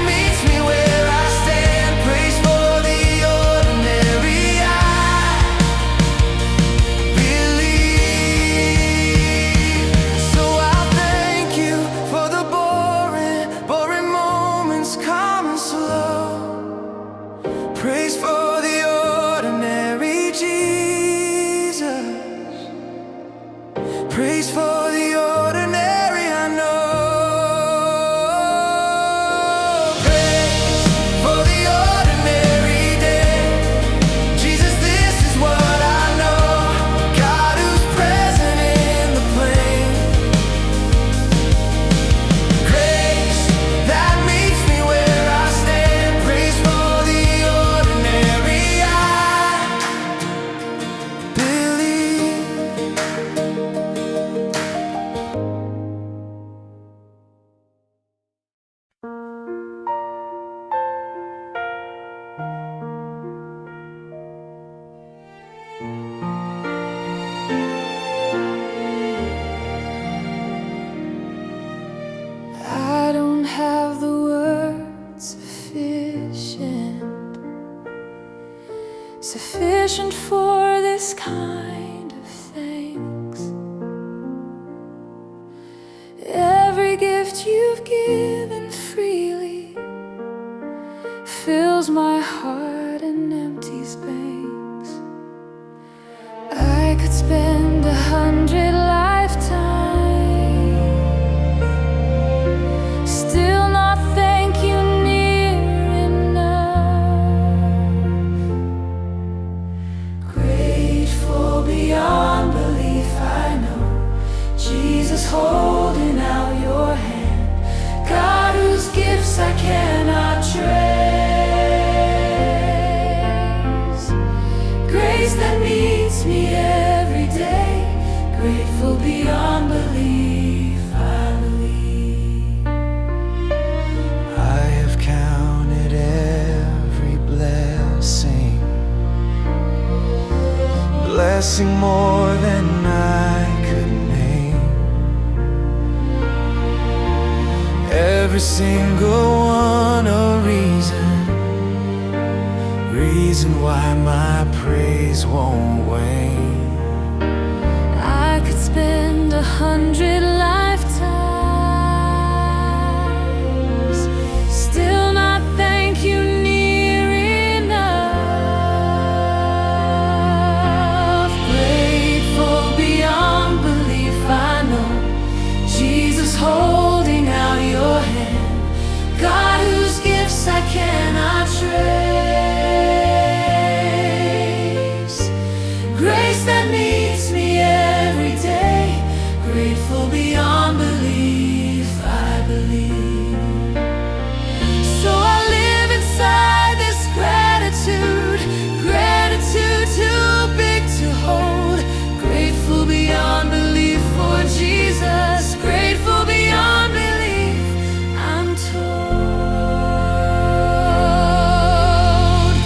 sufficient for this kind of thanks. Every gift you've given freely fills my heart and empties banks. I could spend 100 lifetimes, still not thank you near enough. Grateful beyond belief, I know, Jesus holding out your hand, God whose gifts I cannot trace. Grace that meets me every day, grateful beyond belief, I believe. I have counted every blessing, blessing more than I could name. Every single one a reason why my praise won't wane. I could spend 100 lifetimes, still not thank you near enough. Grateful beyond belief, I know, Jesus holding out your hand, God whose gifts I cannot trace. Grace that meets me every day, grateful beyond belief, I believe. So I live inside this gratitude, gratitude too big to hold. Grateful beyond belief for Jesus, grateful beyond belief, I'm told.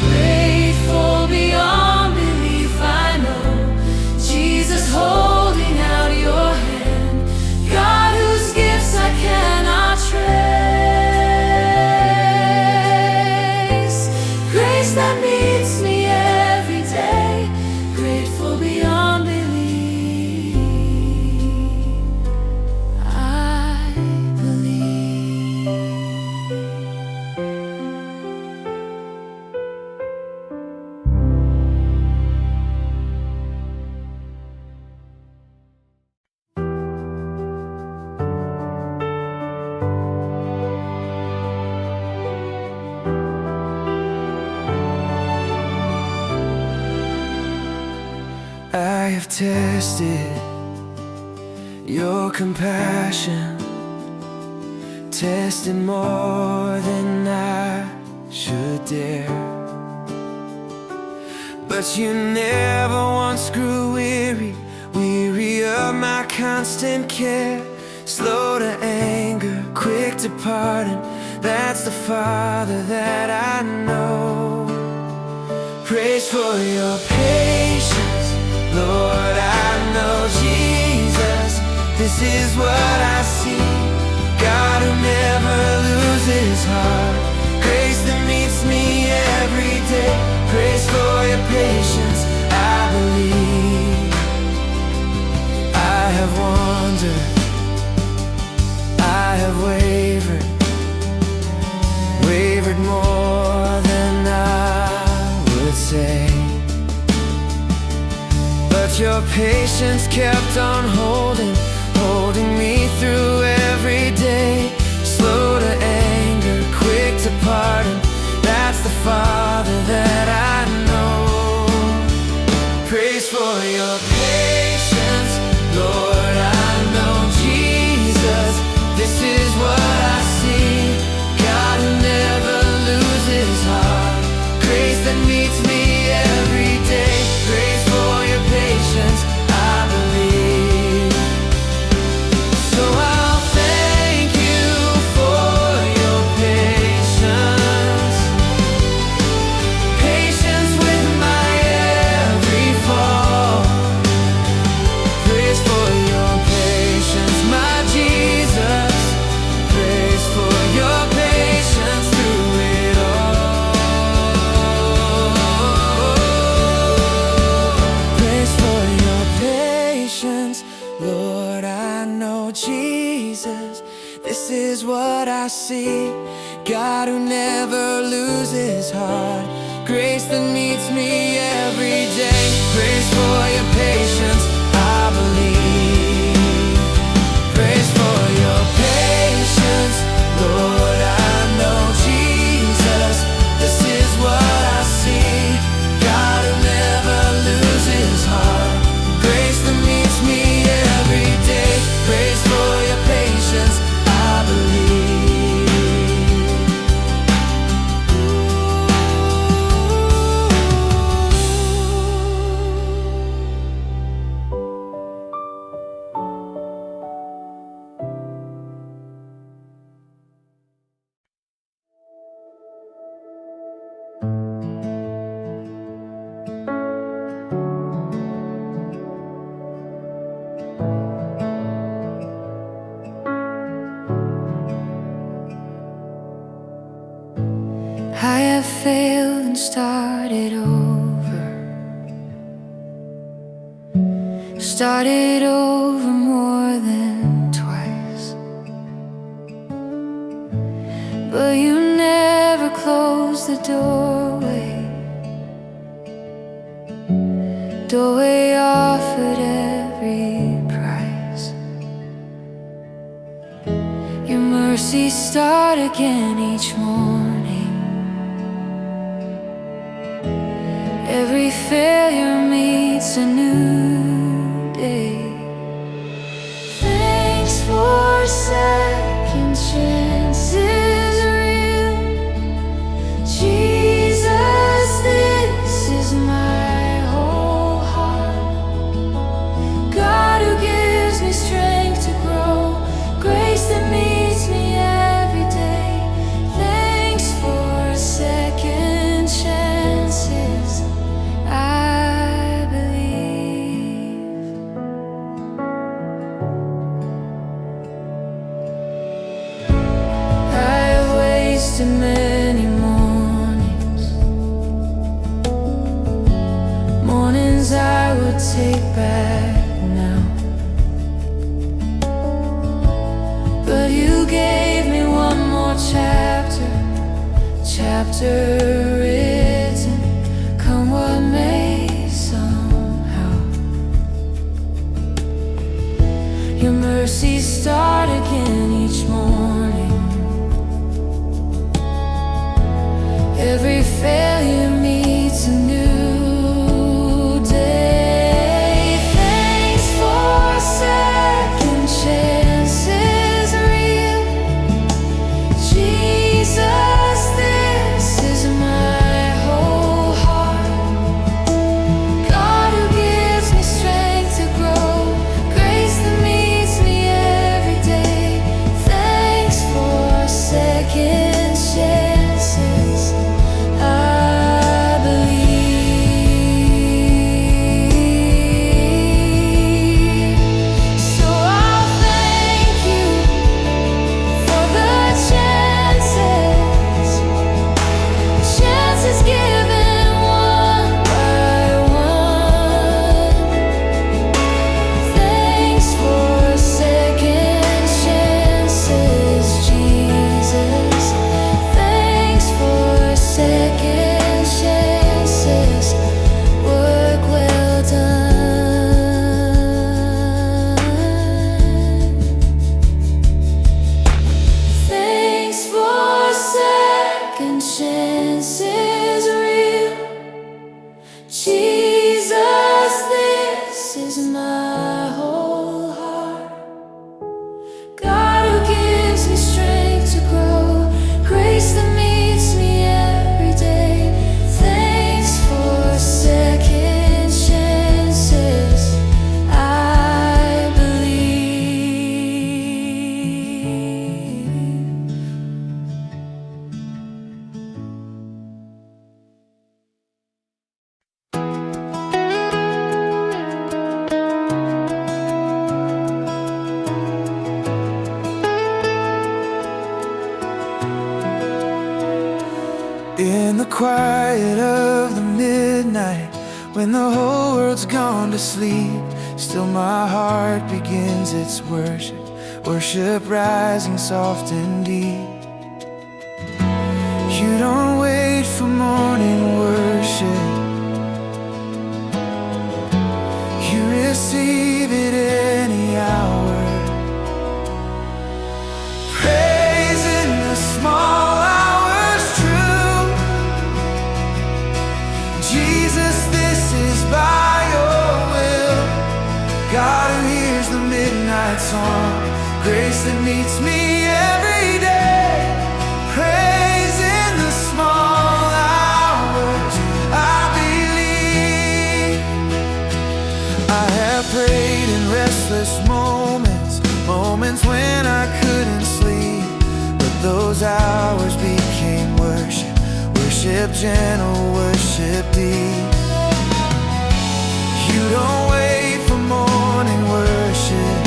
Grateful beyond belief, I know, Jesus holding out your hand, God whose gifts I cannot trace. Grace that meets me every day, grateful beyond belief, I believe. I have tested your compassion, tested more than I should dare. But you never once grew weary of my constant care. Slow to anger, quick to pardon, that's the Father that I know. Praise for your patience, Lord, I know, Jesus, this is what I see. God who never loses heart, grace that meets me every day. Praise for your patience, I believe. I have wandered, I have wavered more than I would say. But your patience kept on holding me through every day. Slow to anger, quick to pardon, that's the Father that I know. Praise for your patience, Lord, I know, Jesus, this is what I see. God who never loses heart, grace that meets me every day. Praise for your patience, I believe. what I see. God who never loses heart, grace that meets me every day. Praise for your patience, I believe. Praise for your patience, Lord, I know Jesus, this is what I see. God who never loses heart, grace that meets me every day. Praise for your patience, I believe. I have failed and started over. Started over more than twice. But you never closed the doorway. Doorway offered every price. Your mercies start again each morning. Every failure meets a new day. Thanks for second chances, real Jesus, this is my whole heart. God who gives me strength to grow, grace that meets me every day. Thanks for second chances, I believe. I have wasted many mornings, mornings I would take back now. But you gave me one more chapter, chapter written, come what may somehow. Your mercies start again each morning. Every failure meets a new day. Thanks for second chances, real Jesus, this is my whole heart. God who gives me strength to grow, grace that meets me every day. Thanks for second chances, I believe. So I'll thank you for the chances, chances given one by one. Thanks for second chances, Jesus. Thanks for second chances, work well done. Thanks for second chances, real Jesus, this is my whole heart. God who gives me strength to grow, grace that meets me every day. Thanks for second chances, I believe. In the quiet of the midnight, when the whole world's gone to sleep, still my heart begins its worship worship rising soft and deep. You don't wait for morning worship, you receive it any hour. Praise in the small hours true. Jesus, this is by your will. God who hears the midnight song, grace that meets me every day. Praise in the small hours, I believe. I have prayed in restless moments, moments when I couldn't sleep, but those hours became worship, worship gentle, worship deep. You don't wait for morning worship,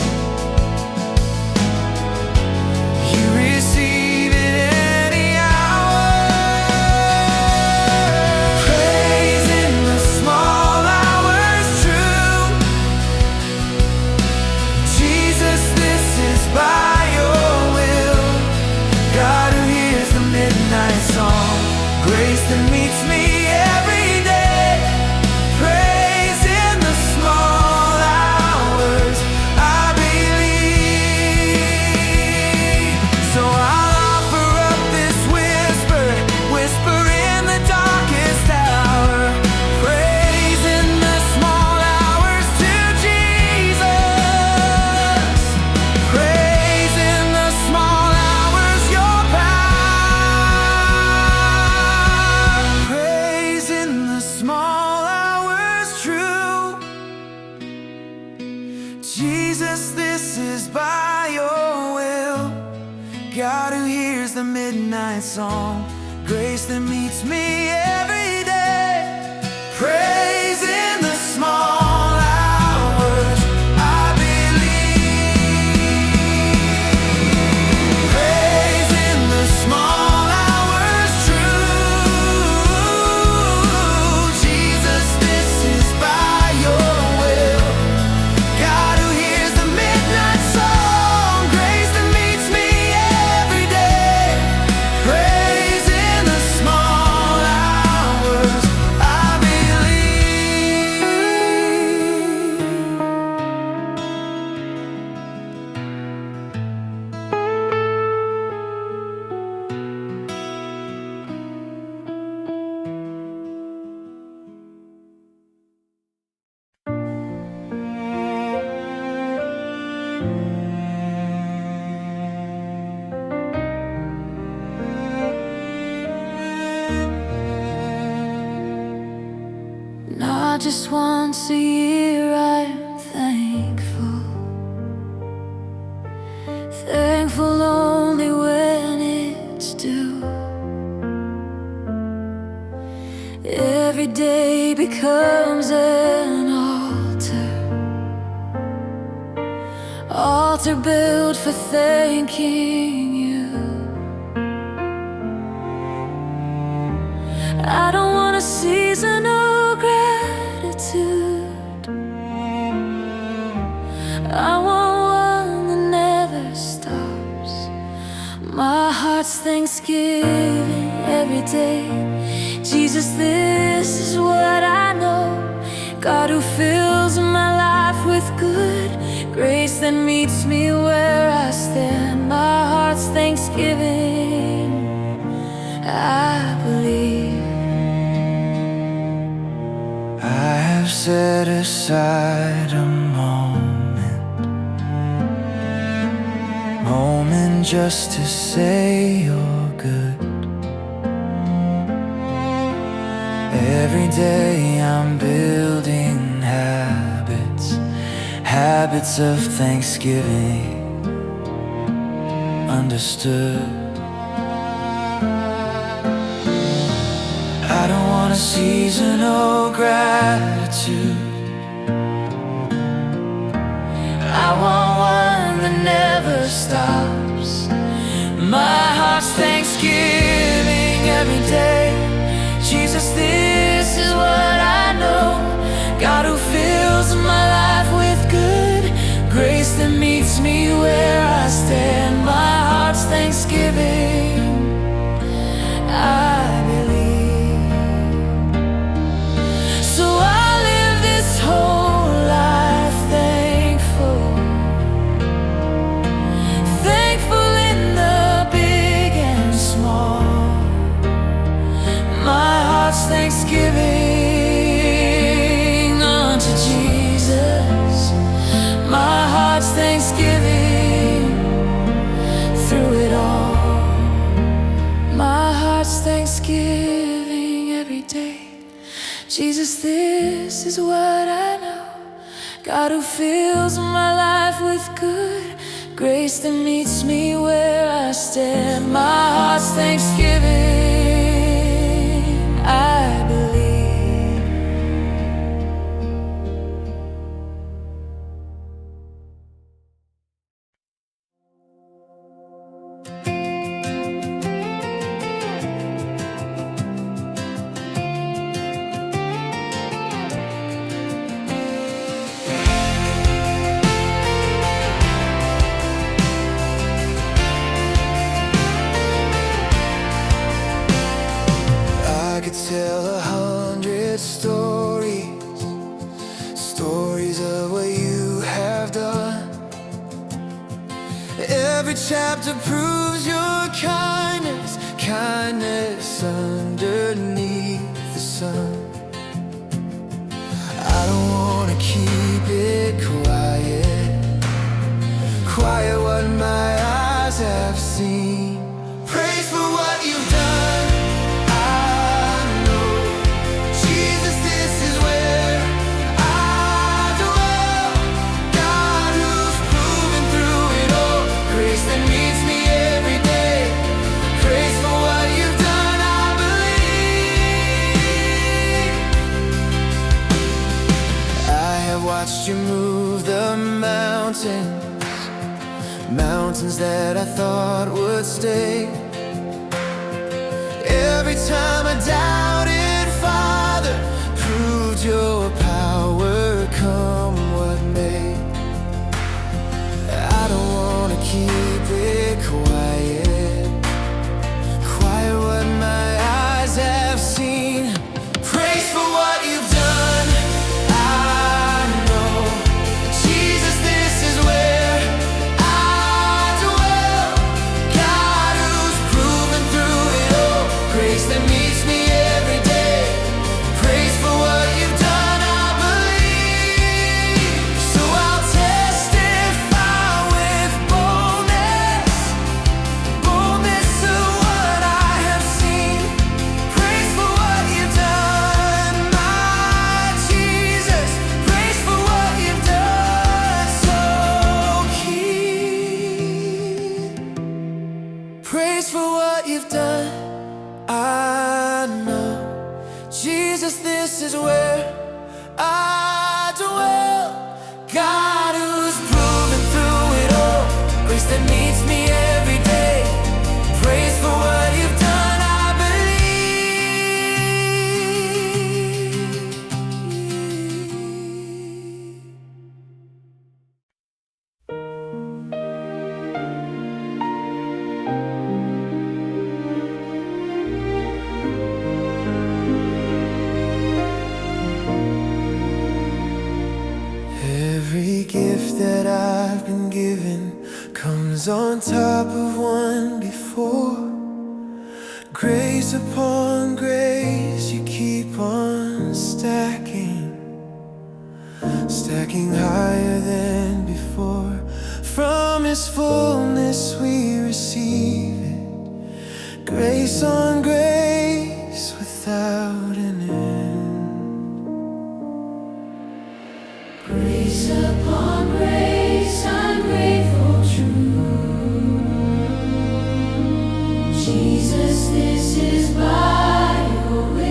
you receive it any hour. Praise in the small hours true. Jesus, this is by your will. God who hears the midnight song, grace that meets me every day. Praise in the small hours, I believe. So I'll offer up this whisper, whisper in the darkest hour. Praise in the small hours to Jesus. Praise in the small hours, your power. Praise in the small hours true. Jesus, this is by your will. God who hears the midnight song, grace that meets me every day. Praise in the small hours, I believe. Praise in the small hours true. Jesus, this is by your will. God who hears the midnight song, grace that meets me every day. Praise in the small hours, I believe. Not just once a year, I'm thankful. Thankful only when it's due. Every day becomes an altar built for thanking you. I don't want a season of gratitude, I want one that never stops. My heart's thanksgiving every day. Jesus, this is what I know. God who fills my life with good, grace that meets me where I stand. My heart's thanksgiving, I believe. I have set aside a moment just to say you're good. Every day I'm building habits of thanksgiving, understood. I don't want a seasonal gratitude, I want one that never stops. My heart's thanksgiving every day. Jesus, this is what I know. God who fills my life with good, grace that meets me where I thanksgiving unto Jesus. My heart's thanksgiving through it all. My heart's thanksgiving every day. Jesus, this is what I know. God who fills my life with good grace that meets me where I stand. My heart's thanksgiving, I believe. I could tell 100 stories, stories of what you have done. Every chapter proves your kindness, kindness underneath the sun. I don't wanna keep it quiet, quiet what my eyes have seen. Praise for what you've done. Watched you move the mountains, mountains that I thought would stay. Every time I doubted, Father, proved your power, come what may. I don't wanna keep it quiet, quiet what my eyes have seen. Praise for what you've done. Praise for what you've done. I know, Jesus, this is where I dwell. God who's proven through it all, grace that meets me every day. Praise for what you've done, I Every gift that I've been given comes on top of one before. Grace upon grace, you keep on stacking, stacking higher than before. From His fullness we receive it, grace on grace without an end. Grace upon grace, ungrateful true. Jesus, this is by your will.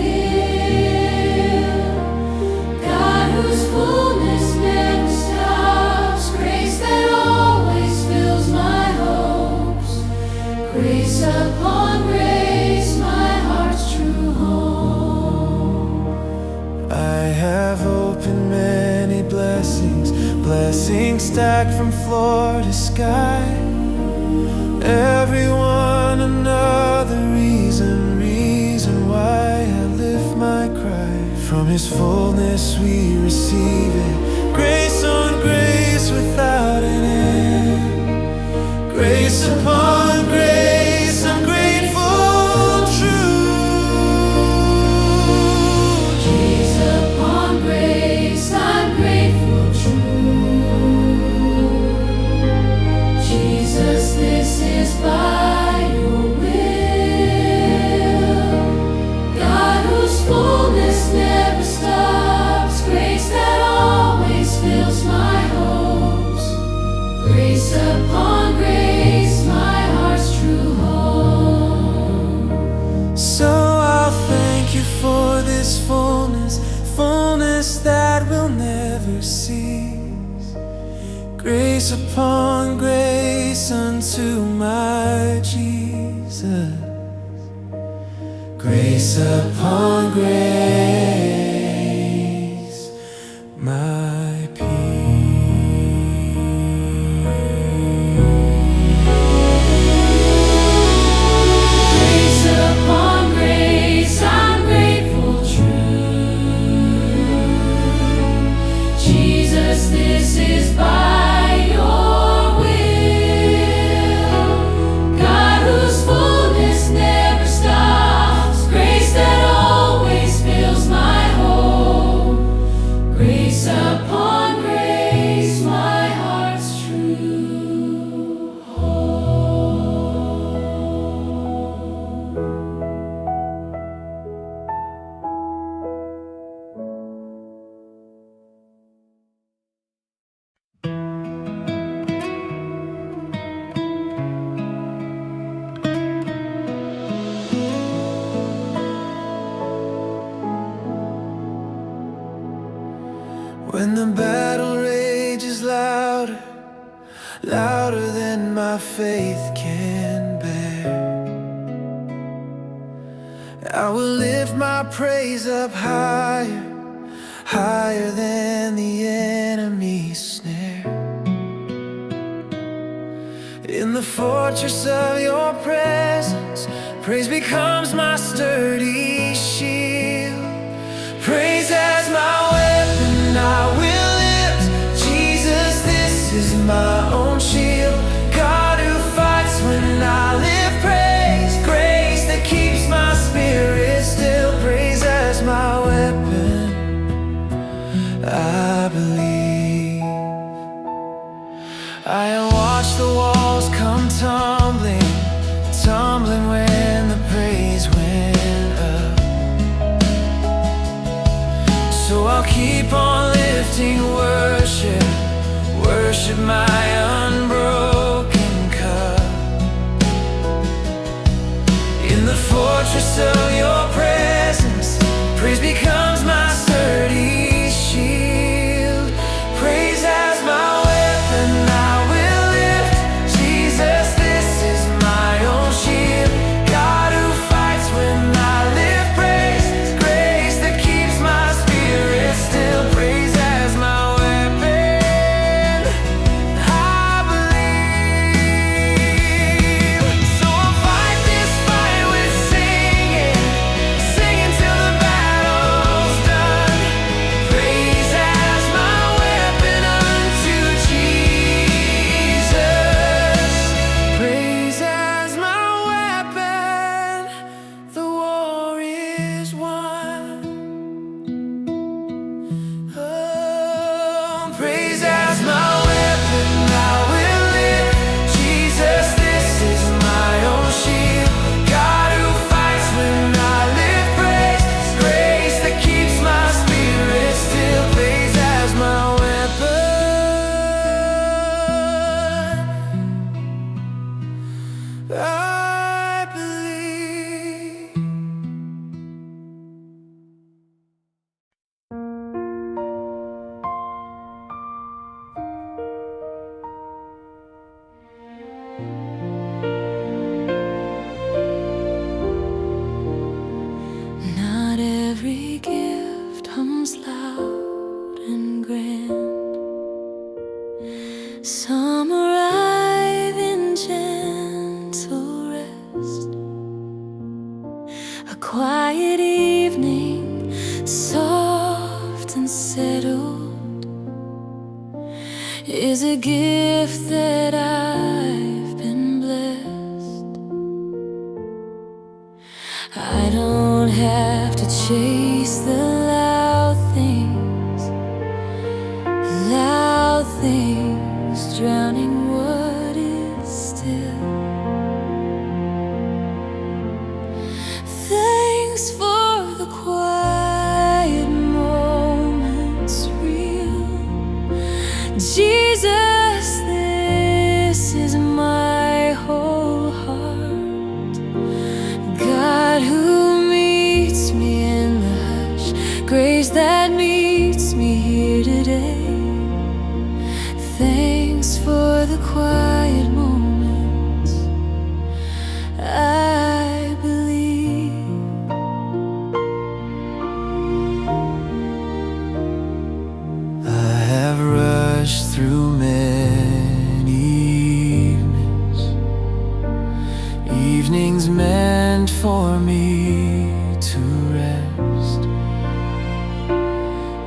God whose fullness never stops, grace that always fills my hopes. Grace upon grace, my heart's true home. I have opened many blessings, blessings stacked from floor to sky. Everyone another reason why I lift my cry. From His fullness we receive it, grace on grace without an end. Grace upon grace, I'm grateful, true. Grace upon grace unto my Jesus. Grace upon grace, my peace. Grace upon grace, I'm grateful, true. Jesus, this is by your will. God whose fullness never stops, grace that always fills my home. Grace upon grace, my heart's true home. When the battle rages louder, louder than my faith can bear, I will lift my praise up higher, higher than the enemy's snare. In the fortress of your presence, praise becomes my sturdy shield. Praise as my weapon, I will lift. Jesus, this is my own shield. God who fights when I live praise. Grace that keeps my spirit still. Praise as my weapon, I believe. I watch the walls come tumbling, tumbling when the praise went up. So I'll keep on lifting worship, worship my unbroken cup. In the fortress of your presence, praise becomes my sturdy shield. Praise as my weapon, I will lift. Jesus, this is my own shield. God who fights when I live praise. Grace that keeps my spirit still. Praise as my weapon, I believe. So I'll fight this fight with singing, singing till the battle's done. Praise as my weapon unto Jesus. Praise as my weapon, the war is won. Oh, praise as my weapon, I will live. Jesus, this is my own shield. God who fights when I live praise. Grace that keeps my spirit still. Praise as my weapon, I believe. Not every gift comes loud and grand. Some arrive in gentle rest. A quiet evening, soft and settled, is a gift that I've been blessed. I don't have to chase the loud things, drowning what is still. Thanks for the quiet moments real. Jesus, this is my whole heart. God who meets me in the hush, grace that meets me here today. Thanks for for me to rest,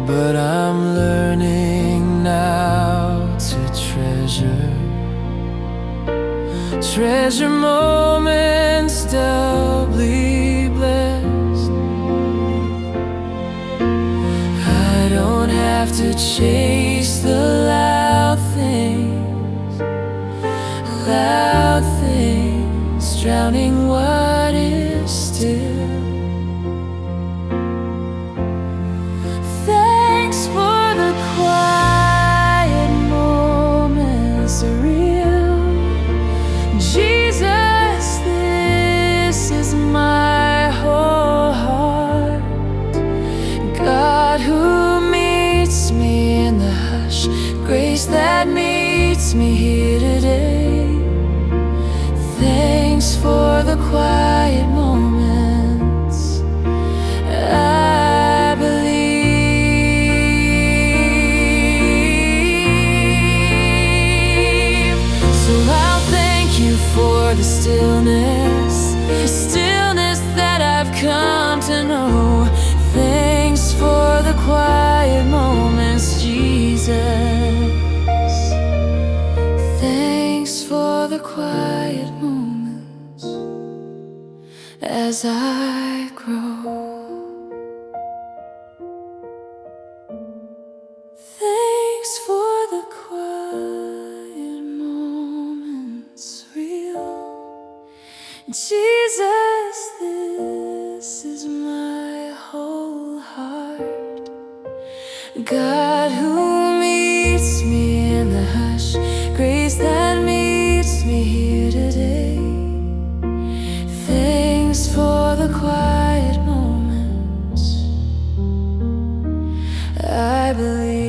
but I'm learning now to treasure moments doubly blessed. I don't have to chase the loud things, drowning what is still. Thanks for the quiet moments, real. Jesus, this is my whole heart. God who meets me in the hush, grace that meets me here today. Thanks for the quiet moments, I believe. So I'll thank you for the stillness that I've come to know. Thanks for the quiet moments, Jesus. Thanks for the quiet moments as I grow. Thanks for the quiet moments, real. Jesus, this is my whole heart. God who meets me in the hush, grace that meets me here today. Thanks for the quiet moments, I believe.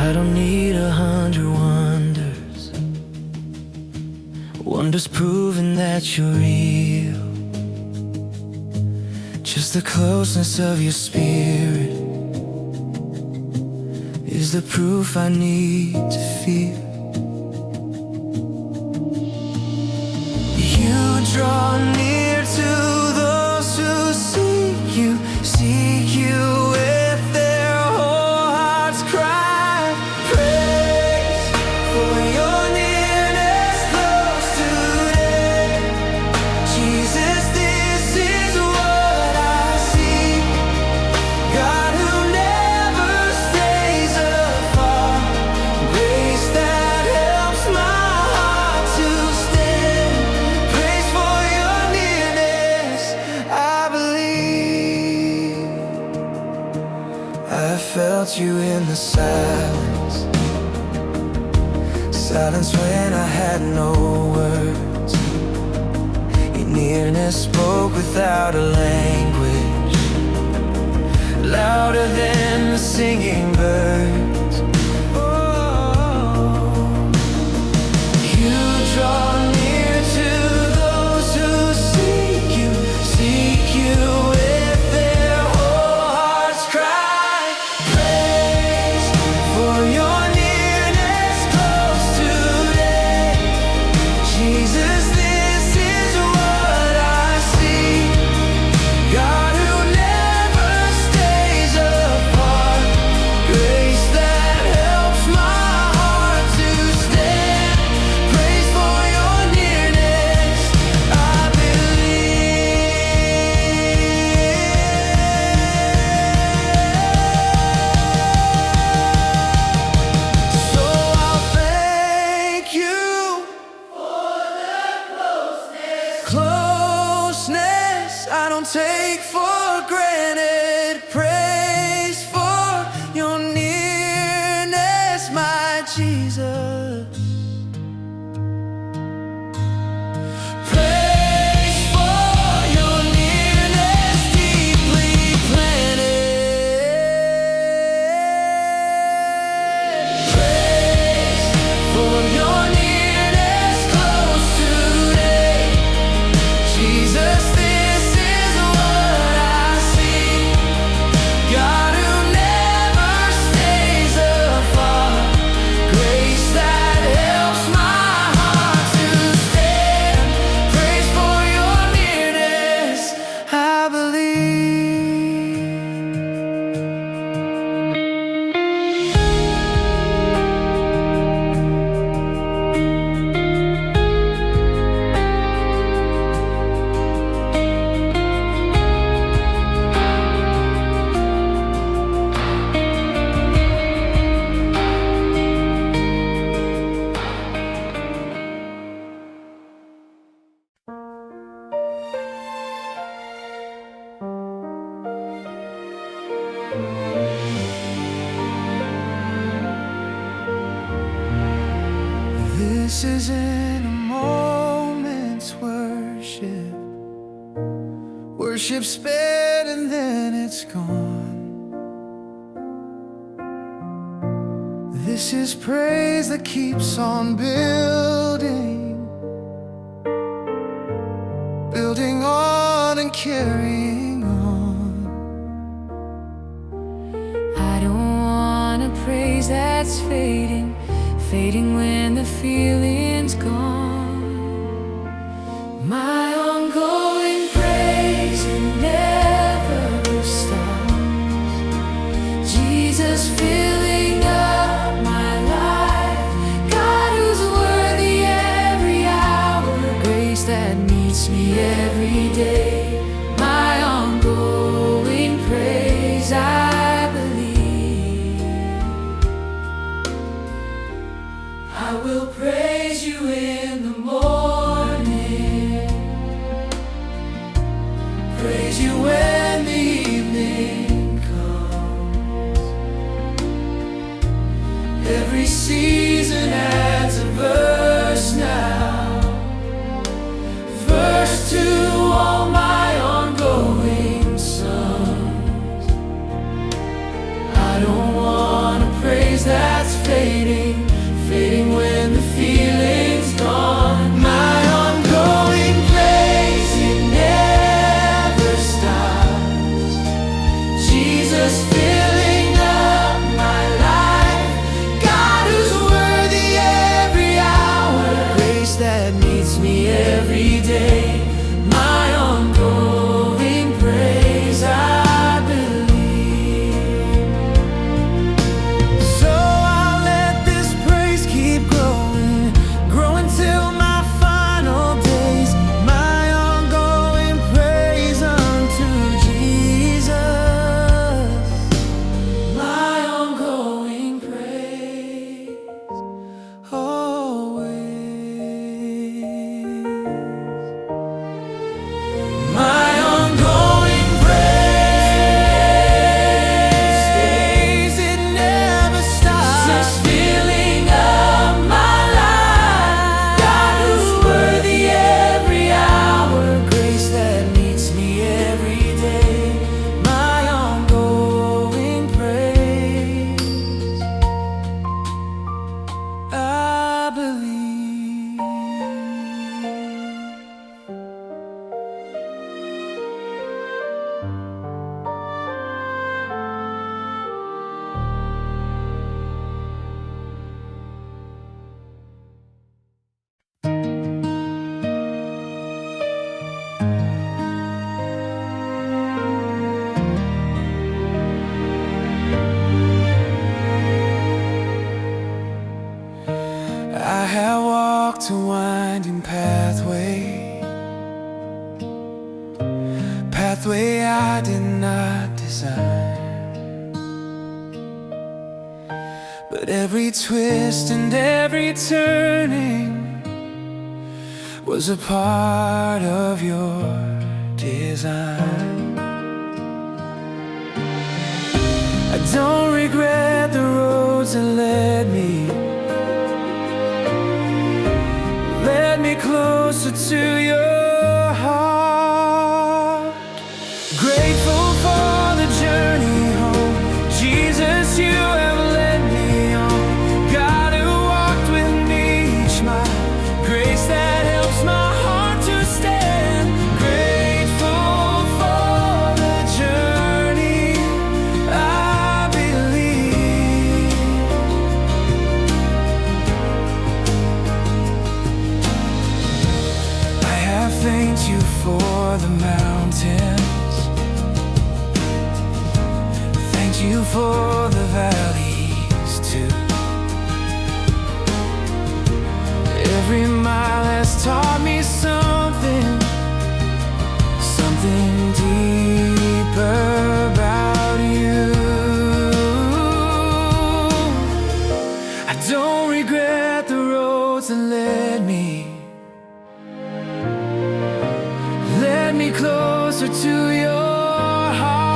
I don't need 100 wonders proving that you're real. Just the closeness of your spirit is the proof I need to feel. You draw near to those who seek you with their whole hearts cry. Praise for your nearness close today. Jesus, this is what I see. God who never stays afar. Grace that helps my heart to stand. Praise for your nearness, I believe. I felt you in the silence when I had no words. Your nearness spoke without a language, louder than the singing birds. Oh, you draw near to those who seek you with their whole hearts cry. Praise for your nearness close today. Jesus, this is what I see. God who never stays apart. Grace that helps my heart to stand. Praise for your nearness, I believe. So I'll thank you for the closeness I don't take for granted. Praise for your nearness, my Jesus. Praise for This isn't a moment's worship. Worship's spent and then it's gone. This is praise that keeps on building, building on and carrying on. I don't want a praise that's fading, fading when the feeling's gone. My ongoing praise it never stops. Jesus filling up my life, God who's worthy every hour, grace that meets me every day. My ongoing praise, I believe I will praise you in the morning, praise you when the evening comes. Every season adds a verse now, verse to all my ongoing songs. I don't want a praise that's fading, fading when the feeling's gone. My ongoing praise, it never stops. Jesus filling up my life, God who's worthy every hour, grace that meets me every day. My ongoing praise, I believe. So I'll let this praise keep growing, growing till my final days. My ongoing praise unto Jesus. My ongoing praise. Always. My ongoing praise, It never stops. Jesus filling up my life, God who's worthy every hour, grace that meets me every day. My ongoing praise, I believe. I have walked a winding pathway, pathway I did not design. But every twist and every turning was a part of your design. I don't regret the roads that led me closer to your heart. Grateful for the journey home, Jesus, you have led me on. God who walked with me each mile, grace that helps my heart to stand. Grateful for the journey, I believe. Thank you for the mountains, thank you for the valleys too. Every mile has taught me something, something deeper about you. I don't regret the roads that led me closer to your heart.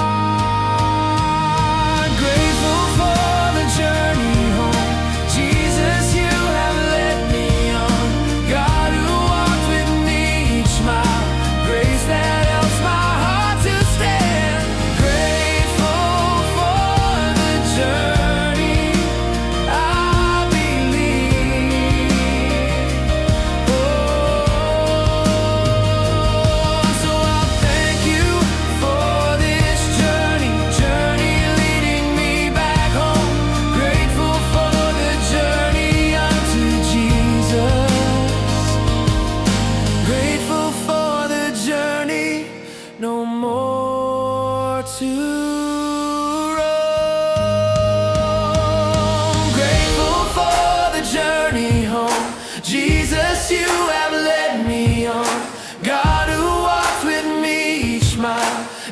Grateful for the journey home, Jesus, you have led me on.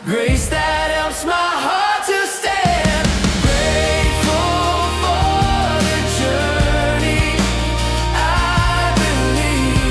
grace that helps my heart to stand. Grateful for the journey, I believe.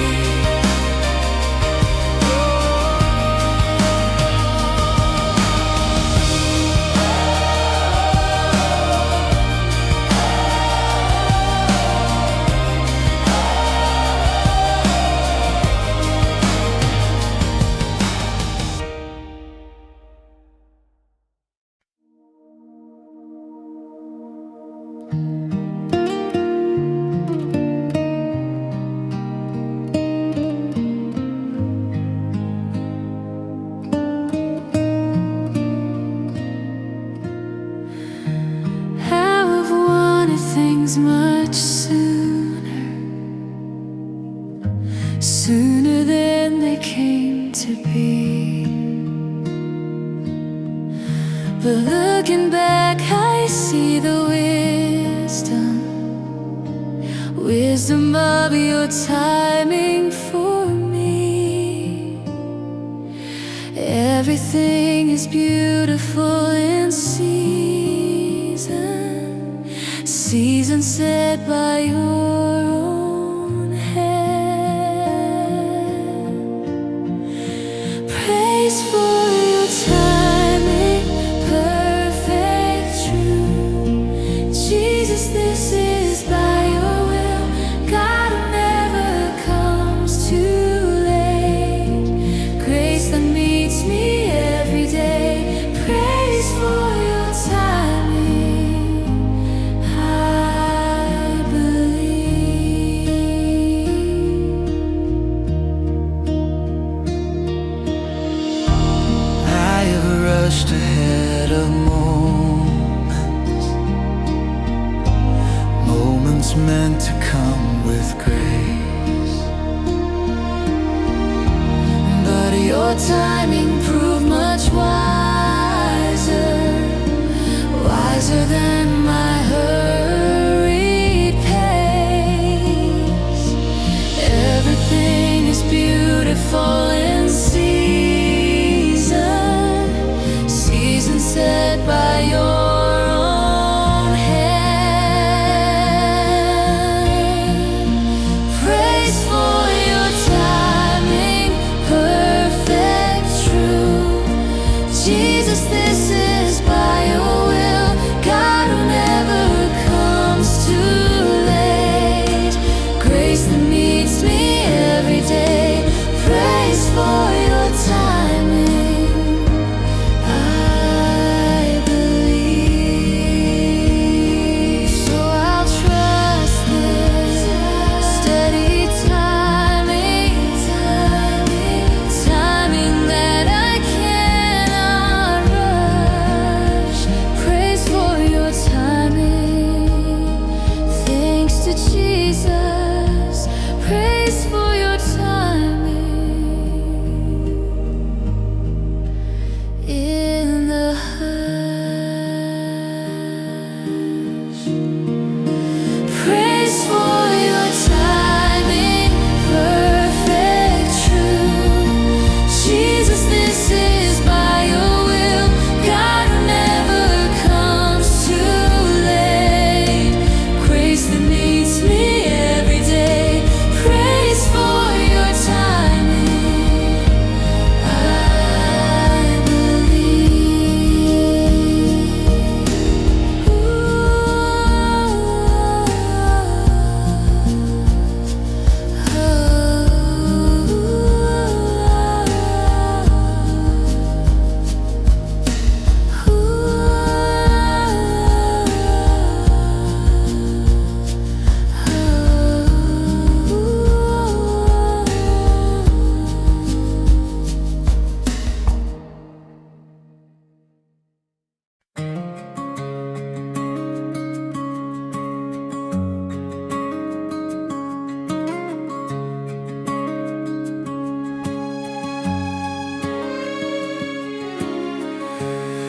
How I've wanted things much sooner than they came to be. But looking back, I see the wisdom of your timing for me. Everything is beautiful in season set by your own hand. Praise for your timing, perfect truth. Jesus, this is by your will. God who never comes too late. Grace that meets me every day. Praise for your timing, I believe. I have rushed ahead of moments meant to come with grace. But your timing proved much wiser than my hurried pace. Everything is beautiful in season set by your own hand. Praise for your timing, perfect truth. Jesus, this is by your will. God who never comes too late. Grace that meets me every day. Praise for your timing, I believe. So I'll trust this steady timing that I cannot rush. Praise for your timing. Thanks to Jesus. Praise for your timing. In the hush. Praise for your timing, perfect truth. Jesus, this is by your will. God who never comes too late. Grace that meets me every day. Praise for your timing,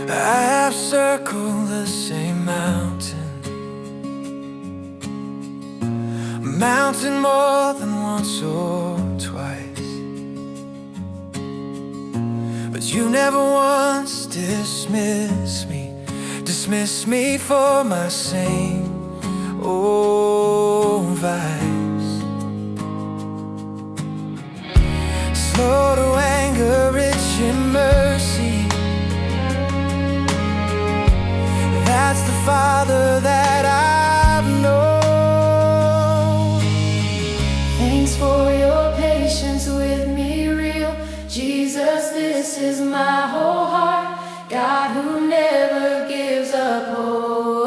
I have circled the same mountain more than once or twice. but you never once dismiss me for my same old vice. Slow to anger, rich in mercy, that's the Father that I've known. Thanks for your patience with me, real Jesus, this is my whole heart. God who never gives up hope.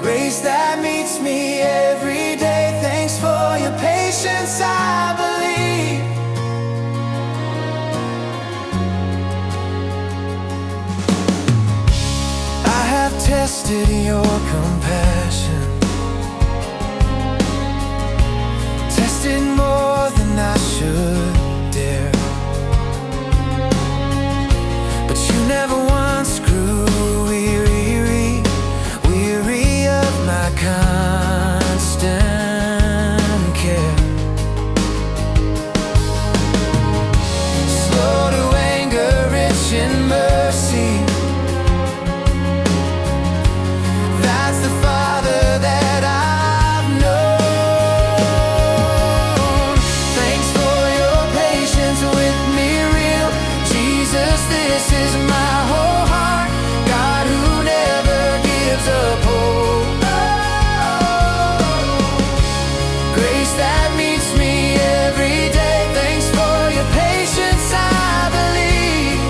Grace that meets me every day. Thanks for your patience, I believe. I have tested your compassion, tested more than I should dare, but you never once grew weary of my constant care. Slow to anger, rich in mercy, that's the Father that I've known. Thanks for your patience with me, real Jesus, this is my whole heart. God who never gives up hope. Grace that meets me every day. Thanks for your patience, I believe.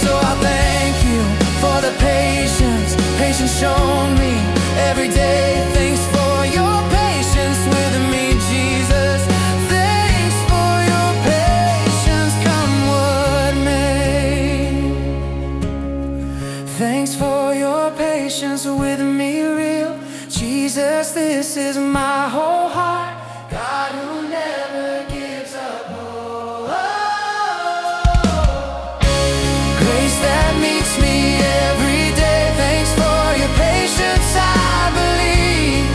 So I thank you for the patience shown me every day. Thanks for your patience with me, Jesus. Thanks for your patience, come what may. Thanks for your patience with me, real Jesus, this is my whole heart. God who never gives up hope. Grace that meets me every day. Thanks for your patience, I believe.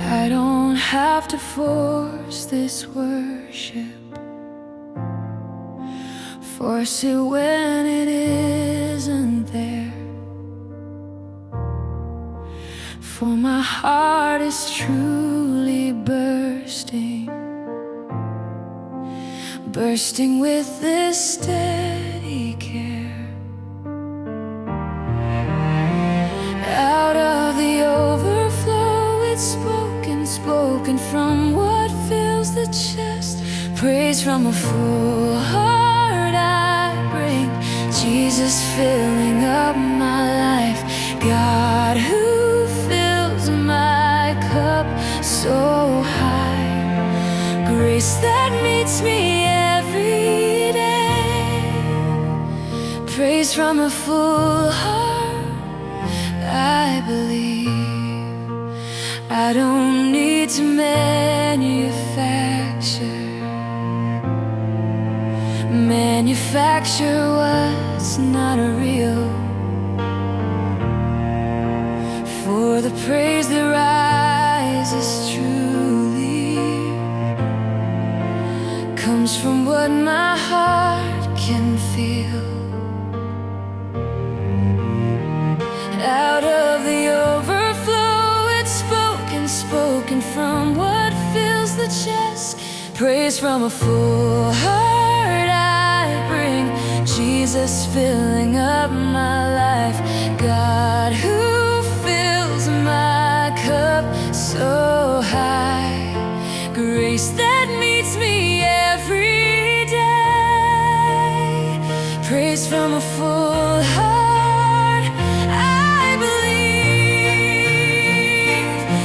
I don't have to force this worship, force it when it isn't there. For my heart is truly bursting with this steady care. Out of the overflow, it's spoken from what fills the chest. Praise from a full heart I bring, Jesus filling up my life. God who fills my cup so high, grace that meets me every day. Praise from a full heart I believe. I don't need to manufacture what's not real. For the praise that rises truly comes from what my heart can feel. Out of the overflow, it's spoken from what fills the chest. Praise from a full heart I bring, Jesus filling up my life. God who fills my cup so high, grace that meets me every day. Praise from a full heart, I believe.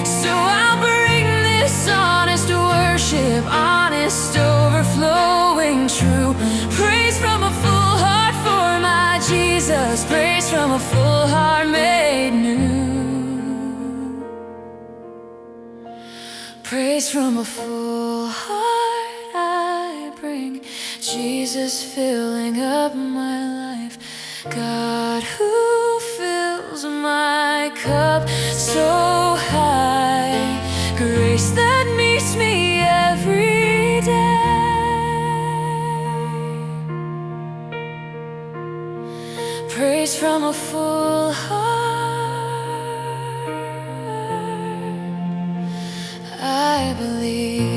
So I'll bring this honest worship, honest, overflowing, true. Praise from a full heart for my Jesus. Praise from a full heart made new. Praise from a full heart I bring, Jesus filling up my life, God who fills my cup so high, grace that meets me every day. Praise from a full heart, I believe.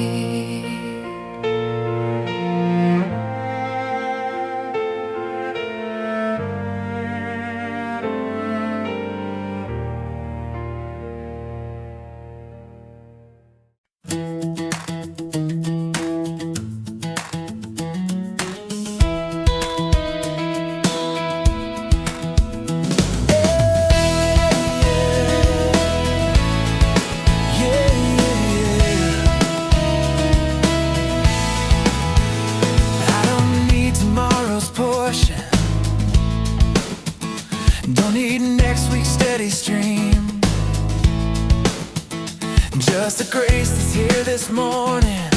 Don't need next week's steady stream, just the grace that's here this morning,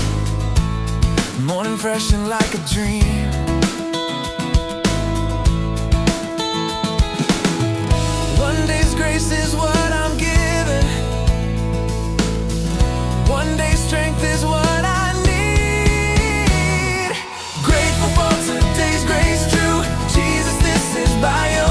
morning fresh and like a dream. One day's grace is what I'm given, one day's strength is what I need. Grateful for today's grace, true. Jesus, this is by your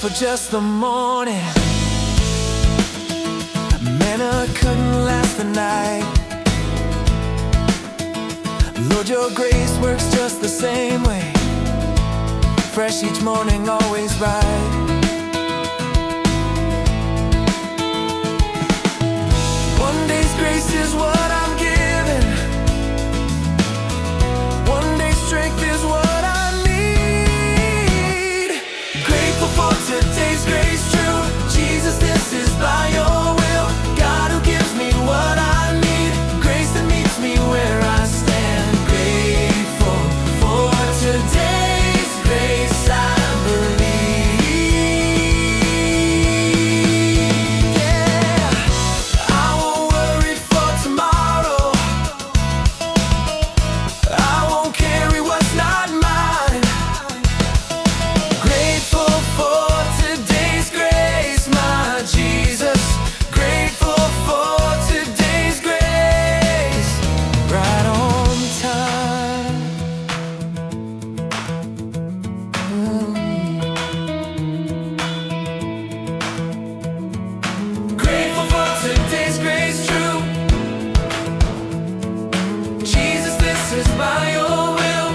for just the morning. Manna couldn't last the night. Lord, your grace works just the same way, fresh each morning, always right. One day's grace is what I'm given, one day's strength is what for today's grace, true. Jesus, this is by your will, God who gives me what I need, grace that meets me where I stand. Grateful for today's grace, I believe. Yeah, I won't worry for tomorrow, I won't carry what's not mine. Grateful for today's grace, my Jesus. Grateful for today's grace, right on time. Grateful for today's grace, true. Jesus, this is by your will.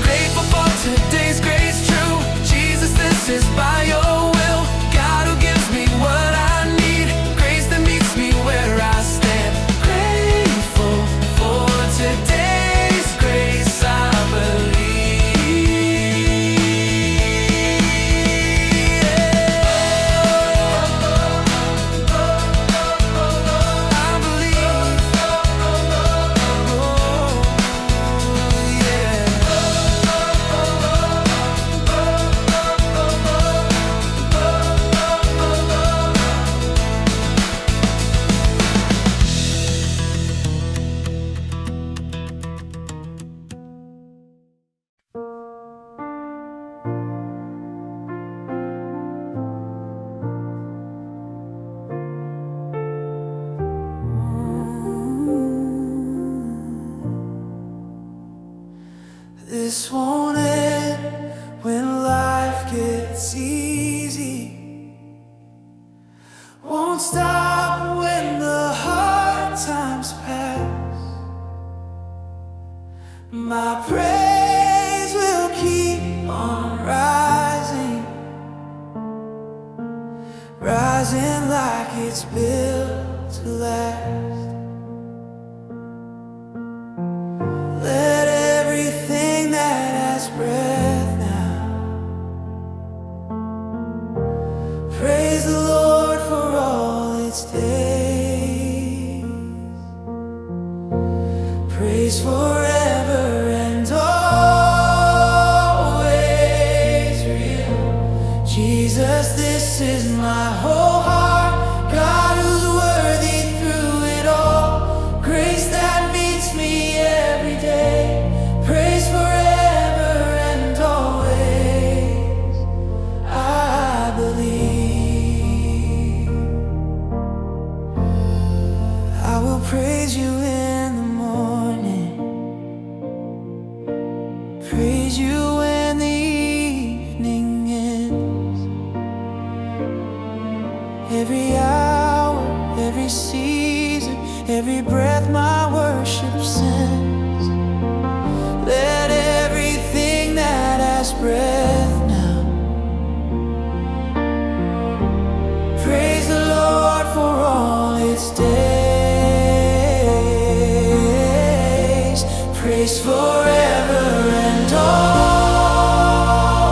Grateful for today's grace, true. Jesus, this is by your will, God who gives me what I need, grace that meets me where I stand. Grateful for today's grace, I believe. I believe. This won't end when life gets easy, won't stop when the hard times pass. My prayer it's built to last. Let everything that has breath now praise the Lord for all its days. Praise forever and always real. Jesus, this is my whole heart. God who's worthy through it all. Grace that meets me every day. Praise forever and always. I believe I will praise you in the morning, praise you when the evening ends. Every hour, every season, every breath my worship sends. Let everything that has breath now praise the Lord for all its days. Praise forever and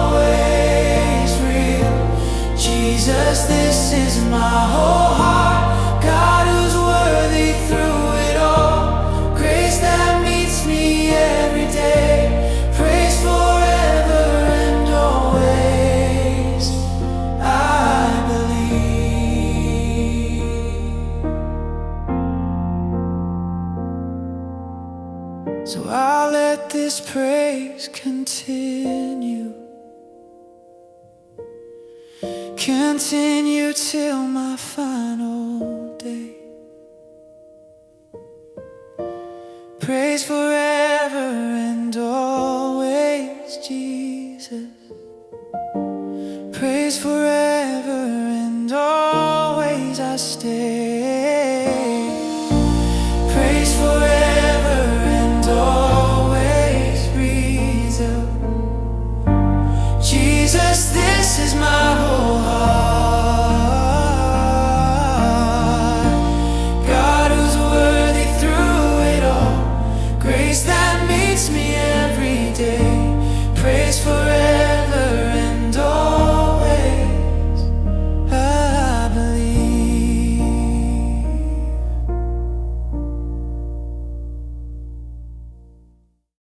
always real. Jesus, this is my whole heart. God who's worthy through it all. Grace that meets me every day. Praise forever and always. I believe. So I'll let this praise continue, continue till my final day. Praise forever and always, Jesus. Praise forever and always I stay.